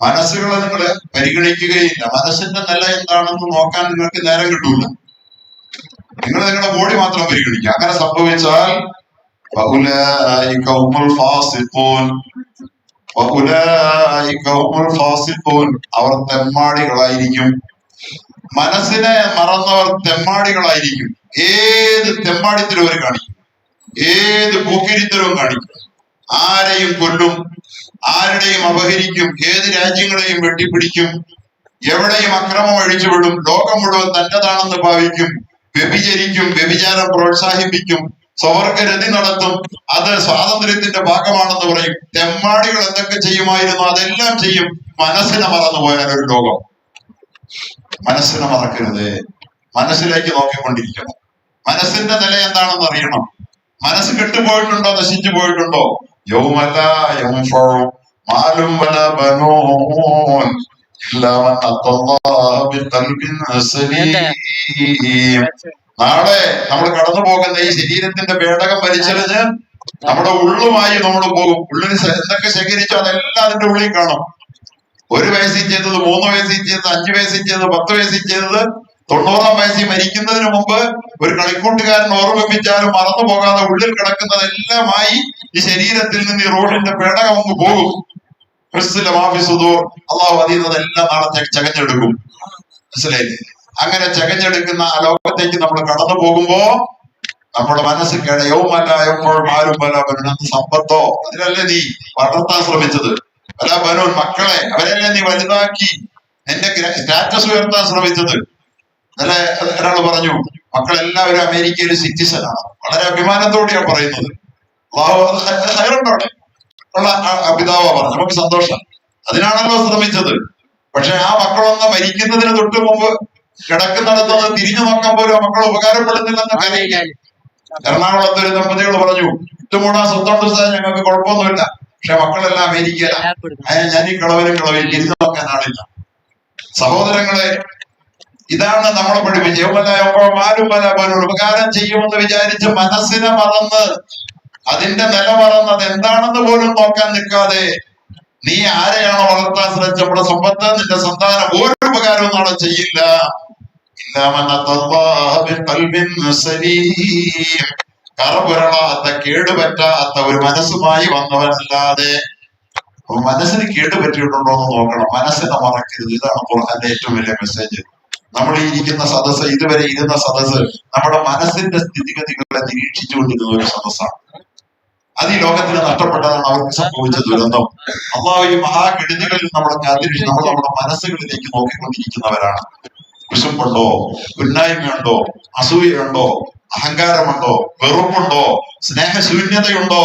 മനസ്സുകളെ നിങ്ങൾ പരിഗണിക്കുകയില്ല. മനസ്സിന്റെ നില എന്താണെന്ന് നോക്കാൻ നിങ്ങൾക്ക് നേരം കിട്ടൂല. നിങ്ങൾ നിങ്ങളുടെ ബോഡി മാത്രം പരിഗണിക്കുക. അങ്ങനെ സംഭവിച്ചാൽ അവർ തെമ്മാടികളായിരിക്കും. മനസ്സിനെ മറന്നവർ തെമ്മാടികളായിരിക്കും. ഏത് തെമ്മാടിത്തരവും അവർ കാണിക്കും, ഏത് പോക്കിരിത്തരവും കാണിക്കും. ആരെയും കൊല്ലും, ആരുടെയും അപഹരിക്കും, ഏത് രാജ്യങ്ങളെയും വെട്ടിപ്പിടിക്കും, എവിടെയും അക്രമം അഴിച്ചുവിടും, ലോകം മുഴുവൻ തന്റേതാണെന്ന് ഭാവിക്കും, വ്യഭിചരിക്കും, വ്യഭിചാരം പ്രോത്സാഹിപ്പിക്കും, സ്വവർഗരതി നടത്തും, അത് സ്വാതന്ത്ര്യത്തിന്റെ ഭാഗമാണെന്ന് പറയും. തെമ്മാടികൾ എന്തൊക്കെ ചെയ്യുമായിരുന്നു അതെല്ലാം ചെയ്യും. മനസ്സിനെ മറന്നുപോയാൽ ഒരു ലോകം. മനസ്സിനെ മറക്കരുത്. മനസ്സിലേക്ക് നോക്കിക്കൊണ്ടിരിക്കണം. മനസ്സിന്റെ നില എന്താണെന്ന് അറിയണം. മനസ്സ് കെട്ടുപോയിട്ടുണ്ടോ, നശിച്ചു പോയിട്ടുണ്ടോ? യൗമല യൻഫഉ മാലും വലാ ബനൂൻ ഇല്ലാ മൻ അത്തല്ലാഹ ബിഖൽബിൻ സലീം. നാളെ നമ്മൾ കടന്നു പോകുന്ന ഈ ശരീരത്തിന്റെ പേടകം വലിച്ചെറിഞ്ഞ് നമ്മുടെ ഉള്ളുമായി നമ്മൾ പോകും. ഉള്ളിന് എന്തൊക്കെ ശേഖരിച്ചോ അതെല്ലാം അതിന്റെ ഉള്ളിൽ കാണും. 1 വയസ്സിൽ ചെയ്തത്, 3 വയസ്സിൽ ചെയ്തത്, 5 വയസ്സിൽ ചെയ്തത്, 10 വയസ്സിൽ ചെയ്തത്, 90-ാം വയസ്സിൽ മരിക്കുന്നതിന് മുമ്പ് ഒരു കളിക്കൂട്ടുകാരൻ ഓർമ്മിപ്പിച്ചാലും മറന്നു പോകാതെ ഉള്ളിൽ കിടക്കുന്നതെല്ലാമായി ഈ ശരീരത്തിൽ നിന്ന് ഈ റോഡിന്റെ പേടകം അങ്ങ് പോകും. അള്ളാഹു അതീതെല്ലാം നാളെ ചകഞ്ഞെടുക്കും. മനസ്സിലായില്ലേ? അങ്ങനെ ചകഞ്ഞെടുക്കുന്ന ആ ലോകത്തേക്ക് നമ്മൾ കടന്നു പോകുമ്പോ നമ്മുടെ മനസ്സ് കേടയവുമല്ല എപ്പോഴും ആരും പല സമ്പത്തോ അതിലല്ലേ നീ വളർത്താൻ ശ്രമിച്ചത്? പല ബനൂൻ മക്കളെ അവരല്ലേ നീ വലുതാക്കി എന്റെ സ്റ്റാറ്റസ് ഉയർത്താൻ ശ്രമിച്ചത്? അല്ലെ? ഒരാൾ പറഞ്ഞു മക്കളെല്ലാവരും അമേരിക്കയിൽ സിറ്റിസനാണ്. വളരെ അഭിമാനത്തോടെയാണ് പറയുന്നത്. ഉള്ള പിതാവാ പറഞ്ഞു. നമുക്ക് സന്തോഷം. അതിനാണല്ലോ ശ്രമിച്ചത്. പക്ഷെ ആ മക്കളൊന്ന് മരിക്കുന്നതിന് തൊട്ട് മുമ്പ് കിടക്കുന്നിടത്തുനിന്ന് തിരിഞ്ഞു നോക്കാൻ പോലും മക്കൾ ഉപകാരപ്പെടുന്നില്ലെന്ന് കരയില്ല. എറണാകുളത്ത് ഒരു ദമ്പതികൾ പറഞ്ഞു, ഇട്ടുമൂടാൻ സ്വന്തം ഞങ്ങൾക്ക് കുഴപ്പമൊന്നുമില്ല, പക്ഷെ മക്കളെല്ലാം അമേരിക്കയില, അതിന് ഞാൻ ഈ കിളവനും തിരിഞ്ഞു നോക്കാൻ ആളില്ല. സഹോദരങ്ങളെ, ഇതാണ് നമ്മളെ പഠിപ്പിച്ച് ഉപകാരം ചെയ്യുമെന്ന് വിചാരിച്ച് മനസ്സിനെ മറന്ന് അതിന്റെ നില മറന്ന് അത് എന്താണെന്ന് പോലും നോക്കാൻ നിൽക്കാതെ നീ ആരെയാണോ വളർത്താൻ ശ്രമിച്ച നമ്മുടെ സമ്പത്ത് നിന്റെ സന്താനം ഒരു ഉപകാരവും നാളെ ചെയ്യില്ല. കറപുരളാത്ത കേടുപറ്റാത്ത ഒരു മനസ്സുമായി വന്നവനല്ലാതെ. മനസ്സിന് കേടുപറ്റിയിട്ടുണ്ടോ എന്ന് നോക്കണം, മനസ്സിനെ മറക്കരുത്. ഇതാണ് ഖുർആന്റെ ഏറ്റവും വലിയ മെസ്സേജ്. നമ്മൾ ഈ ഇരിക്കുന്ന സദസ്സ്, ഇതുവരെ ഇരുന്ന സദസ്സ് നമ്മുടെ മനസ്സിന്റെ സ്ഥിതിഗതികളെ നിരീക്ഷിച്ചുകൊണ്ടിരുന്ന ഒരു സദസ്സാണ്. അത് ഈ ലോകത്തിന് നഷ്ടപ്പെട്ടതാണ് അവർക്ക് സംഭവിച്ച ദുരന്തം. അള്ളാഹു ഈ മഹാകെടുതികളിൽ നമ്മളെ കാത്തിരിച്ച് നമ്മൾ നമ്മുടെ മനസ്സുകളിലേക്ക് നോക്കിക്കൊണ്ടിരിക്കുന്നവരാണ്. കുശുമ്പുണ്ടോ, ഉന്നായ്മയുണ്ടോ, അസൂയയുണ്ടോ, അഹങ്കാരമുണ്ടോ, വെറുപ്പുണ്ടോ, സ്നേഹശൂന്യതയുണ്ടോ,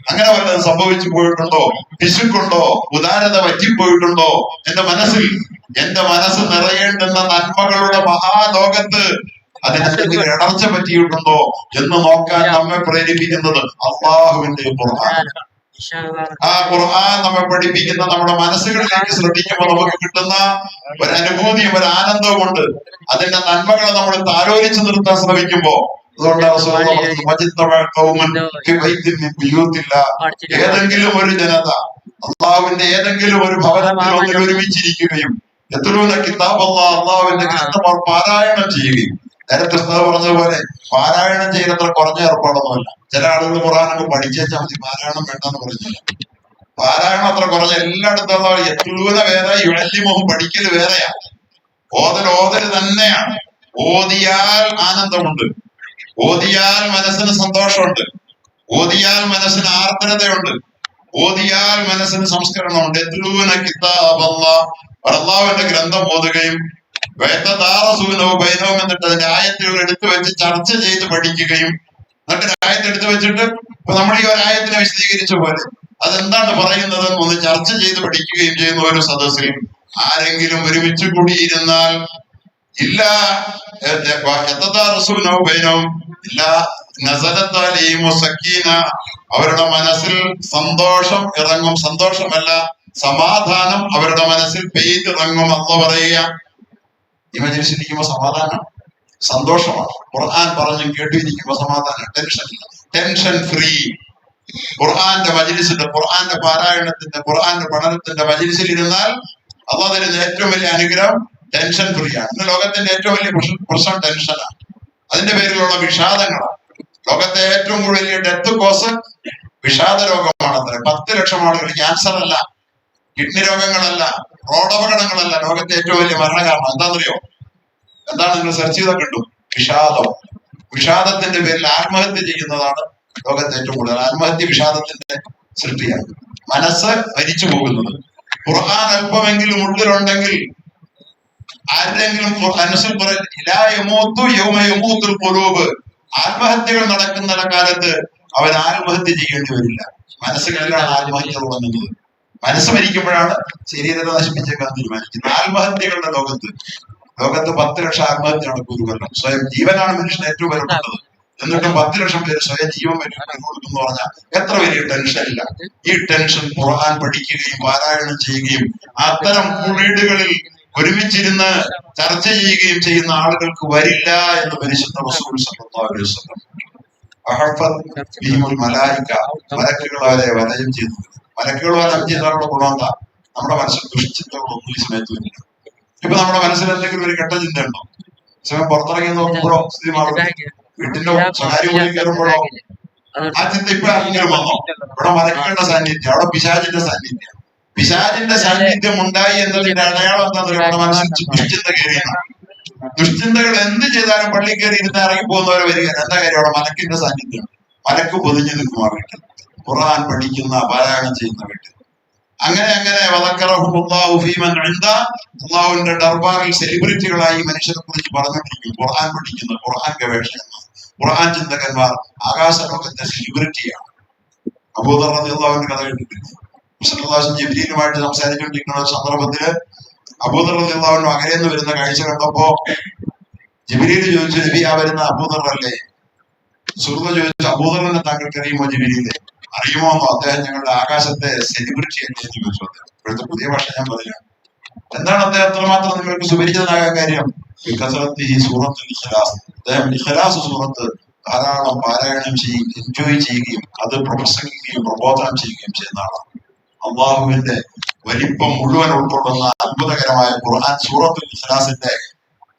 അങ്ങനെ വല്ലതും സംഭവിച്ചു പോയിട്ടുണ്ടോ, പിശുക്കുണ്ടോ, ഉദാരത പറ്റിപ്പോയിട്ടുണ്ടോ എന്റെ മനസ്സിൽ? എന്റെ മനസ്സ് നിറയേണ്ടുന്ന നന്മകളുടെ മഹാലോകത്ത് അതിനെന്തെങ്കിലും ഇടർച്ച പറ്റിയിട്ടുണ്ടോ എന്ന് നോക്കാൻ നമ്മെ പ്രേരിപ്പിക്കുന്നത് അള്ളാഹുവിന്റെ ഖുർആൻ. ആ ഖുർആൻ നമ്മെ പഠിപ്പിക്കുന്ന നമ്മുടെ മനസ്സുകളിലേക്ക് ശ്രദ്ധിക്കുമ്പോൾ നമുക്ക് കിട്ടുന്ന ഒരു അനുഭൂതിയും ഒരു ആനന്ദവും ഉണ്ട്. അതിന്റെ നന്മകളെ നമ്മൾ താലോലിച്ചു നിർത്താൻ ശ്രമിക്കുമ്പോ ഏതെങ്കിലും ഒരു ജനത അള്ളാഹുവിന്റെ ഏതെങ്കിലും ഒരു ഭവനത്തിൽ ഒരുമിച്ചിരിക്കുകയും അള്ളാഹുവിന്റെ ഗ്രന്ഥം പാരായണം ചെയ്യുകയും, നേരത്തെ പറഞ്ഞതുപോലെ പാരായണം ചെയ്യുന്നത്ര കുറഞ്ഞ ഏർപ്പാടൊന്നുമല്ല. ചില ആളുകൾ ഖുർആനൊക്കെ പഠിച്ചാൽ മതി, പാരായണം വേണ്ടെന്ന് പറഞ്ഞില്ല. പാരായണം അത്ര കുറഞ്ഞ എല്ലായിടത്തും എത്രൂന വേറെ യുഴല്യമോഹം പഠിക്കല് വേറെയാ. ഓതല് തന്നെയാണ്. ഓതിയാൽ ആനന്ദമുണ്ട്, ഓതിയാൽ മനസ്സിന് സന്തോഷമുണ്ട്, ഓതിയാൽ മനസ്സിന് ആർദ്രതയുണ്ട്, ഓതിയാൽ മനസ്സിന് സംസ്കരണമുണ്ട്. എത്രൂന കിതാബ് അള്ളാഹുവിന്റെ ഗ്രന്ഥം ഓതുകയും ബൈനവും എന്നിട്ട് അതിന്റെ ആയത്തുകൾ എടുത്തു വെച്ച് ചർച്ച ചെയ്ത് പഠിക്കുകയും, എന്നിട്ട് ആയത്ത് എടുത്തു വെച്ചിട്ട് ഇപ്പൊ നമ്മൾ ഈ ഒരായത്തിനെ വിശദീകരിച്ച പോലെ അതെന്താണ് പറയുന്നത് ഒന്ന് ചർച്ച ചെയ്ത് പഠിക്കുകയും ചെയ്യുന്ന ഒരു സദസ്സിൽ ആരെങ്കിലും ഒരുമിച്ച് കൂടിയിരുന്നാൽ ഇല്ല അവരുടെ മനസ്സിൽ സന്തോഷം ഇറങ്ങും. സന്തോഷമല്ല, സമാധാനം അവരുടെ മനസ്സിൽ പെയ്തിറങ്ങും. അല്ല പറയുക, ഈ മജ്‌ലിസിലിരിക്കുമ്പോ സമാധാനം, സന്തോഷമാണ്. ഖുർആൻ പറഞ്ഞും കേട്ടിരിക്കുമ്പോ സമാധാനം, ടെൻഷൻ ഫ്രീ. ഖുർആന്റെ മജ്‌ലിസിന്റെ, ഖുർആന്റെ പാരായണത്തിന്റെ, ഖുർആന്റെ പഠനത്തിന്റെ മജ്‌ലിസിൽ ഇരുന്നാൽ അള്ളാഹു തരുന്ന ഏറ്റവും വലിയ അനുഗ്രഹം ടെൻഷൻ ഫ്രീ ആണ്. ഇന്ന് ലോകത്തിന്റെ ഏറ്റവും വലിയ പ്രശ്നം ടെൻഷനാണ്. അതിന്റെ പേരിലുള്ള വിഷാദങ്ങളാണ്. ലോകത്തെ ഏറ്റവും കൂടുതൽ ഡെത്ത് കോസ് വിഷാദ രോഗമാണ്. അത്ര 10 ലക്ഷം ആളുകൾ, ക്യാൻസർ അല്ല, കിഡ്നി രോഗങ്ങളല്ല, റോഡപകടങ്ങളല്ല, ലോകത്തെ ഏറ്റവും വലിയ മരണകാരണം എന്താണെന്നറിയോ? എന്താണ്? നിങ്ങൾ സെർച്ച് ചെയ്താൽ കിട്ടും. വിഷാദം. വിഷാദത്തിന്റെ പേരിൽ ആത്മഹത്യ ചെയ്യുന്നതാണ് ലോകത്തെ ഏറ്റവും കൂടുതൽ. ആത്മഹത്യ വിഷാദത്തിന്റെ സൃഷ്ടിയാണ്. മനസ്സ് മരിച്ചു പോകുന്നത്. ഖുർആൻ അല്പമെങ്കിലും ഉള്ളിലുണ്ടെങ്കിൽ ആരുടെങ്കിലും ആത്മഹത്യകൾ നടക്കുന്ന കാലത്ത് അവൻ ആത്മഹത്യ ചെയ്യേണ്ടി വരില്ല. മനസ്സുകളിലാണ് ആത്മഹത്യ തുടങ്ങുന്നത്. മനസ്സ് മരിക്കുമ്പോഴാണ് ശരീരത്തെ നശിപ്പിച്ചേക്കാൻ തീരുമാനിക്കുന്നത്. ആത്മഹത്യകളുടെ ലോകത്ത് 10 ലക്ഷം ആത്മഹത്യ നടക്കും ഒരു കൊല്ലം. സ്വയം ജീവനാണ് മനുഷ്യന് ഏറ്റവും വിലപ്പെട്ടത്. എന്നിട്ടും 10 ലക്ഷം പേര് സ്വയം ജീവൻ കൊടുക്കുന്നു പറഞ്ഞാൽ എത്ര വലിയ ടെൻഷനില്ല. ഈ ടെൻഷൻ ഖുർആൻ പഠിക്കുകയും പാരായണം ചെയ്യുകയും അത്തരം വീടുകളിൽ ഒരുമിച്ചിരുന്ന് ചർച്ച ചെയ്യുകയും ചെയ്യുന്ന ആളുകൾക്ക് വരില്ല എന്ന് പരിശുദ്ധ റസൂൽ സല്ലല്ലാഹു അലൈഹി വസല്ലം. മലക്കുകൾ അവരെ വലയം ചെയ്തു. മലക്കുകൾ വലയം ചെയ്താലുള്ള ഗുണം എന്താ? നമ്മുടെ മനസ്സിൽ ദുഷ്ചിന്തകളൊന്നും ഈ സമയത്ത് വരില്ല. ഇപ്പൊ നമ്മുടെ മനസ്സിൽ എന്തെങ്കിലും ഒരു കെട്ട ചിന്ത ഉണ്ടോ? സമയം പുറത്തിറങ്ങി നോക്കുമ്പോഴോ, സ്ഥിതി മാറും, വീട്ടിന്റെ സ്വകാര്യ ഉള്ളിൽ കയറുമ്പോഴോ ആ ചിന്ത ഇപ്പൊ ആരെങ്കിലും വന്നോ? ഇവിടെ മലക്കുകളുടെ സാന്നിധ്യം, അവിടെ പിശാചിന്റെ സാന്നിധ്യം. പിശാചിന്റെ സാന്നിധ്യം ഉണ്ടായി എന്നതിന്റെ അടയാളം എന്താണെന്ന് നമ്മുടെ മനസ്സിൽ ദുഷ്ചിന്ത കയറിയാണ്. ദുഷ്ചിന്തകൾ എന്ത് ചെയ്താലും പള്ളി കയറി ഇരുന്ന് ഇറങ്ങി പോകുന്നവരെ വരിക. എന്താ കാര്യം? അവിടെ മലക്കിന്റെ സാന്നിധ്യം. മലക്ക് പൊതിഞ്ഞു നിൽക്കുമാർ വീട്ടിൽ, ഖുർആൻ പഠിക്കുന്ന, പാരായണം ചെയ്യുന്ന വീട്ടിൽ. അങ്ങനെ അള്ളാഹുവിന്റെ ദർബാറിൽ സെലിബ്രിറ്റികളായി മനുഷ്യരെ കുറിച്ച് പറഞ്ഞുകൊണ്ടിരിക്കും. ഖുർആൻ പഠിക്കുന്ന, ഖുർആൻ ഗവേഷകന്മാർ, ഖുർആൻ ചിന്തകന്മാർ ആകാശ ലോകത്തെ സെലിബ്രിറ്റിയാണ്. അബൂദർ റളിയല്ലാഹുവിന്റെ കഥ കേട്ടിട്ടില്ലേ? ജിബ്രീലുമായിട്ട് സംസാരിച്ചുകൊണ്ടിരിക്കുന്ന ഒരു സന്ദർഭത്തില് അബൂദർ റളിയല്ലാഹു അകലെന്ന് വരുന്ന കാഴ്ച കണ്ടപ്പോ ജിബ്രീൽ ചോദിച്ചു, നബി ആ വരുന്ന അബൂദർ അല്ലേ? സുഹൃത്ത് ചോദിച്ചു, അബൂദറിനെ താങ്കൾക്ക് അറിയുമോ? ജിബ്രീലെ അറിയുമോ എന്നോ? അദ്ദേഹം ഞങ്ങളുടെ ആകാശത്തെ സെലിബ്രിറ്റി അല്ലേ എന്ന് ചോദിച്ചു. അദ്ദേഹം ഇപ്പോഴത്തെ പുതിയ ഭാഷ ഞാൻ പറയാം. എന്താണ് അദ്ദേഹം എത്രമാത്രം നിങ്ങൾക്ക് സുപരിചിതനാകാൻ കാര്യം? ഈ സൂറത്തുൽ ഇഖ്ലാസ്, അദ്ദേഹം ഇഖ്ലാസ് സൂറത്ത് ധാരാളം പാരായണം ചെയ്യുകയും എൻജോയ് ചെയ്യുകയും അത് പ്രസംഗിക്കുകയും പ്രബോധനം ചെയ്യുകയും ചെയ്യുന്ന ആളാണ്. അള്ളാഹുവിന്റെ വലിപ്പം മുഴുവൻ ഉൾക്കൊള്ളുന്ന അത്ഭുതകരമായ ഖുർആൻ സൂറത്തുൽ ഇഖ്ലാസിന്റെ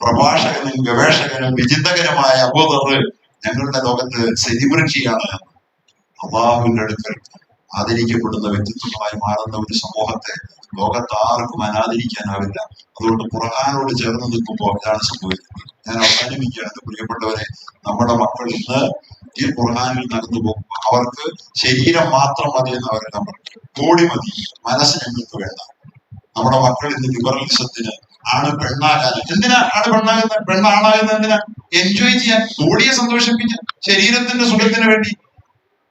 പ്രഭാഷകനും ഗവേഷകനും വിചിന്തകരമായ അബൂദർ ഞങ്ങളുടെ ലോകത്ത് സെലിബ്രിറ്റിയാണ്. അള്ളാഹുവിന്റെ അടുക്കൽ ആദരിക്കപ്പെടുന്ന വ്യക്തിത്വങ്ങളായി മാറുന്ന ഒരു സമൂഹത്തെ ലോകത്ത് ആർക്കും അനാദരിക്കാനാവില്ല. അതുകൊണ്ട് ഖുർആനോട് ചേർന്ന് നിൽക്കുമ്പോൾ ഇതാണ് സംഭവിക്കുന്നത്. ഞാൻ അവസാനിപ്പിക്കുകയാണ് പ്രിയപ്പെട്ടവരെ. നമ്മുടെ മക്കൾ ഇന്ന് ഈ ഖുർആനിൽ നടന്നു പോകുമ്പോൾ അവർക്ക് ശരീരം മാത്രം മതി എന്ന് അവരെല്ലാം പറഞ്ഞു. ബോഡി മതി, മനസ്സ് ഞങ്ങൾക്ക് വേണ്ട. നമ്മുടെ മക്കൾ ഇന്ന് ലിബറലിസത്തിന് ആണ് പെണ്ണാകാൻ. എന്തിനാ ആണ് പെണ്ണാകുന്നത്? പെണ്ണാണാകുന്നത് എന്തിനാ? എൻജോയ് ചെയ്യാൻ, ബോഡിയെ സന്തോഷിപ്പിക്കാൻ, ശരീരത്തിന്റെ സുഖത്തിന് വേണ്ടി.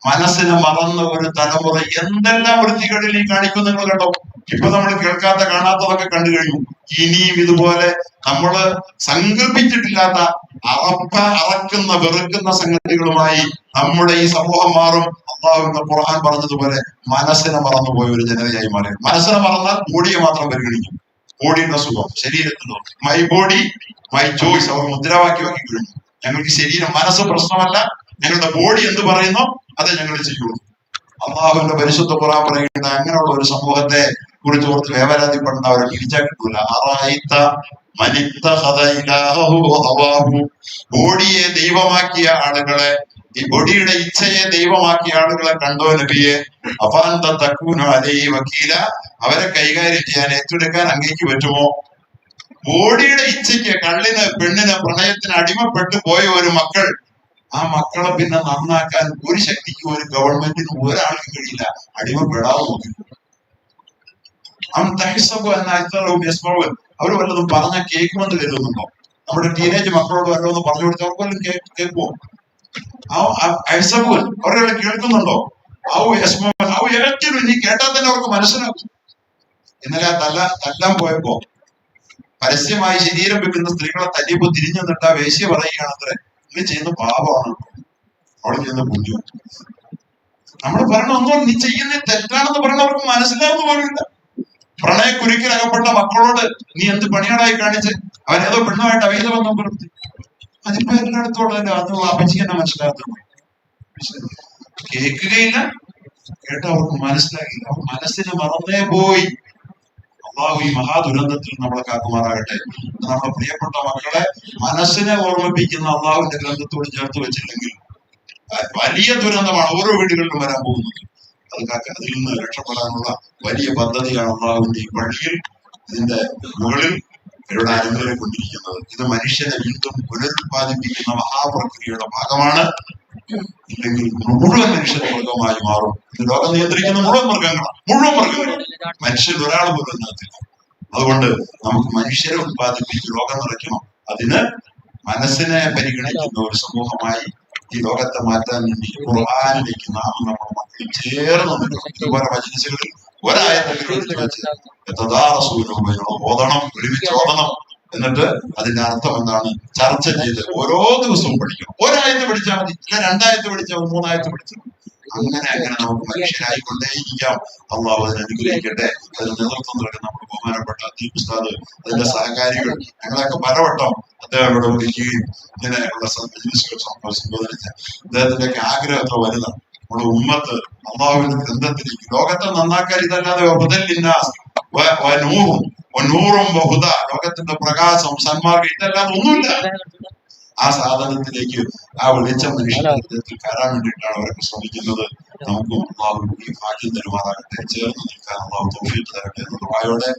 മനസ്സിനെ മറന്ന ഒരു തലമുറ എന്തെല്ലാം വൃത്തികളിൽ ഈ കാണിക്കും നിങ്ങൾ കണ്ടോ? ഇപ്പൊ നമ്മൾ കേൾക്കാത്ത കാണാത്തതൊക്കെ കണ്ടു കഴിഞ്ഞു. ഇനിയും ഇതുപോലെ നമ്മള് സങ്കല്പിച്ചിട്ടില്ലാത്ത അറക്കുന്ന വെറുക്കുന്ന സംഗതികളുമായി നമ്മുടെ ഈ സമൂഹം മാറും. അള്ളാഹുവിന്റെ ഖുർആൻ പറഞ്ഞതുപോലെ മനസ്സിനെ മറന്നുപോയ ഒരു ജനതയായി മാറി. മനസ്സിനെ മറന്നാൽ ബോഡിയെ മാത്രം പരിഗണിക്കും. ബോഡിയുടെ സുഖം, ശരീരത്തിന് മൈ ബോഡി മൈ ചോയ്സ് അവർ മുദ്രാവാക്യമാക്കി കഴിഞ്ഞു. ഞങ്ങൾക്ക് ശരീരം മനസ്സ് പ്രശ്നമല്ല, ഞങ്ങളുടെ ബോഡി എന്ത് പറയുന്നോ അതേ ഞങ്ങൾ ചെയ്യുള്ളൂ. അള്ളാഹുവിന്റെ പരിശുദ്ധ ഖുർആൻ പറയുന്നത് അങ്ങനെയുള്ള ഒരു സമൂഹത്തെ കുറിച്ച് ഓർത്ത് വേവലാതിപ്പെടുന്ന അവരെ തിരിച്ചാൽ കിട്ടൂല. ബോഡിയെ ദൈവമാക്കിയ ആളുകളെ, ഈ ബോഡിയുടെ ഇച്ഛയെ ദൈവമാക്കിയ ആളുകളെ കണ്ടോ നബിയെ? അഫാന്ത തക്കൂന അലൈഹി വക്കീല, അവരെ കൈകാര്യം ചെയ്യാൻ ഏറ്റെടുക്കാൻ അങ്ങേക്ക് പറ്റുമോ? ബോഡിയുടെ ഇച്ഛയ്ക്ക്, കള്ളിന് പെണ്ണിന് പ്രണയത്തിന് അടിമപ്പെട്ടു പോയ ഒരു മക്കൾ, ആ മക്കളെ പിന്നെ നന്നാക്കാൻ ഒരു ശക്തിക്കും ഒരു ഗവൺമെന്റിനും ഒരാൾക്കും കഴിയില്ല. അടിമപ്പെടാതെ നോക്കി അവർ വല്ലതും പറഞ്ഞ കേൾക്കുമെന്ന് കരുതുന്നുണ്ടോ? നമ്മുടെ ടീനേജ് മക്കളോട് വല്ലതും പറഞ്ഞു കൊടുത്താൽ അവർക്ക് വല്ലതും കേൾക്കുമോ? അവരെ കേൾക്കുന്നുണ്ടോ? ഇനി കേട്ടാൽ തന്നെ അവർക്ക് മനസ്സിലാക്കും. ഇന്നലെ തല്ലാൻ പോയപ്പോ പരസ്യമായി ശരീരം വെക്കുന്ന സ്ത്രീകളെ തല്ലിയപ്പോ തിരിഞ്ഞു നിന്നിട്ട് ആ വേശ്യ പറയുകയാണത്രേ, നീ ചെയ്യുന്ന പാപമാണ്, അവിടെ ചെയ്യുന്ന പുണ്യം. നമ്മൾ പറയണ ഒന്നും നീ ചെയ്യുന്ന തെറ്റാണെന്ന് പറയണ അവർക്ക് മനസ്സിലാവുന്ന പോലുമില്ല. പ്രണയക്കുരുക്കിലകപ്പെട്ട മക്കളോട് നീ എന്ത് പണിയാടായി കാണിച്ച് അവനേതോ പെണ്ണുമായിട്ട് അവിഹിതബന്ധം പുലർത്തി. അതിപ്പോ എല്ലായിടത്തോളം അത് അപ്പച്ചിക്ക് തന്നെ മനസ്സിലാകുന്നു. കേൾക്കുകയില്ല, കേട്ടോ അവർക്ക് മനസ്സിലാകില്ല. അവർ മനസ്സിന് മറന്നേ പോയി. അള്ളാഹു ഈ മഹാദുരന്തത്തിൽ നമ്മളെ കാക്കുമാറാകട്ടെ. നമ്മുടെ പ്രിയപ്പെട്ട മക്കളെ മനസ്സിനെ ഓർമ്മിപ്പിക്കുന്ന അള്ളാഹുവിന്റെ ഗ്രന്ഥത്തോട് ചേർത്ത് വെച്ചില്ലെങ്കിൽ വലിയ ദുരന്തമാണ് ഓരോ വീടുകളിലും വരാൻ പോകുന്നത്. അതിൽ നിന്ന് രക്ഷപ്പെടാനുള്ള വലിയ പദ്ധതിയാണ് അള്ളാഹുവിന്റെ ഈ വഴിയിൽ, ഇതിന്റെ മുകളിൽ ഇവിടെ അരങ്ങേറിക്കൊണ്ടിരിക്കുന്നത്. ഇത് മനുഷ്യനെ വീണ്ടും പുനരുത്പാദിപ്പിക്കുന്ന മഹാപ്രക്രിയയുടെ ഭാഗമാണ്. ഇല്ലെങ്കിൽ മുഴുവൻ മനുഷ്യന്റെ മൃഗമായി മാറും. ഇത് ലോകം നിയന്ത്രിക്കുന്ന മുഴുവൻ മൃഗങ്ങൾ മനുഷ്യൻ ഒരാൾ പോലും നടത്തില്ല. അതുകൊണ്ട് നമുക്ക് മനുഷ്യരെ ഉത്പാദിപ്പിച്ച് ലോകം നിറയ്ക്കണം. അതിന് മനസ്സിനെ പരിഗണിക്കുന്ന ഒരു സമൂഹമായി ഈ ലോകത്തെ മാറ്റാൻ വേണ്ടി ഖുർആനിലേക്ക് നാം നമ്മുടെ മക്കൾ ചേർന്ന് നിൽക്കണം. ഇതുപോലെ മജ്‌ലിസുകളിൽ ഒരായത്തെങ്കിലും എടുത്തു വെച്ച് ഓതണം, ഒരുമിച്ച് ഓതണം. എന്നിട്ട് അതിന്റെ അർത്ഥം എന്താണ് ചർച്ച ചെയ്ത് ഓരോ ദിവസവും പഠിക്കണം. ഒരായത്ത് പഠിച്ചാൽ മതി, ഇല്ല രണ്ടായത്ത് പഠിച്ചാൽ മതി, മൂന്നായത്ത് പഠിച്ചാൽ മതി. അങ്ങനെ നമുക്ക് മനുഷ്യരായിക്കൊണ്ടേയിരിക്കാം. അള്ളാഹു അതിനെ അനുഗ്രഹിക്കട്ടെ. അതിന് നേതൃത്വം നൽകുന്ന നമ്മുടെ ബഹുമാനപ്പെട്ട അദീബ് ഉസ്താദ്, അതിന്റെ സഹകാരികൾ, ഞങ്ങളൊക്കെ പലവട്ടം അദ്ദേഹം ഇവിടെ വിളിക്കുകയും ഇങ്ങനെയുള്ള സംബോധിച്ച അദ്ദേഹത്തിന്റെയൊക്കെ ആഗ്രഹം എത്ര വലുതാണ്. നമ്മുടെ ഉമ്മത്ത് അള്ളാഹുവിന്റെ ഗ്രന്ഥത്തിലേക്ക്, ലോകത്തെ നന്നാക്കാൻ ഇതല്ലാതെ നൂറും ബഹുദ, ലോകത്തിന്റെ പ്രകാശം, സന്മാർഗം, ഇതല്ലാതെ ഒന്നുമില്ല. ആ സാധനത്തിലേക്ക്, ആ വെളിച്ചം മനുഷ്യന്റെ ഹൃദയത്തിൽ കയറാൻ വേണ്ടിയിട്ടാണ് അവരൊക്കെ ശ്രമിക്കുന്നത്. നമുക്കും അള്ളാഹു ഈ ഭാഗ്യം തരുമാറാകട്ടെ. ചേർന്ന് നിൽക്കാൻ അള്ളാഹു തൗഫീഖ് തരട്ടെ എന്ന ദുആയോടെ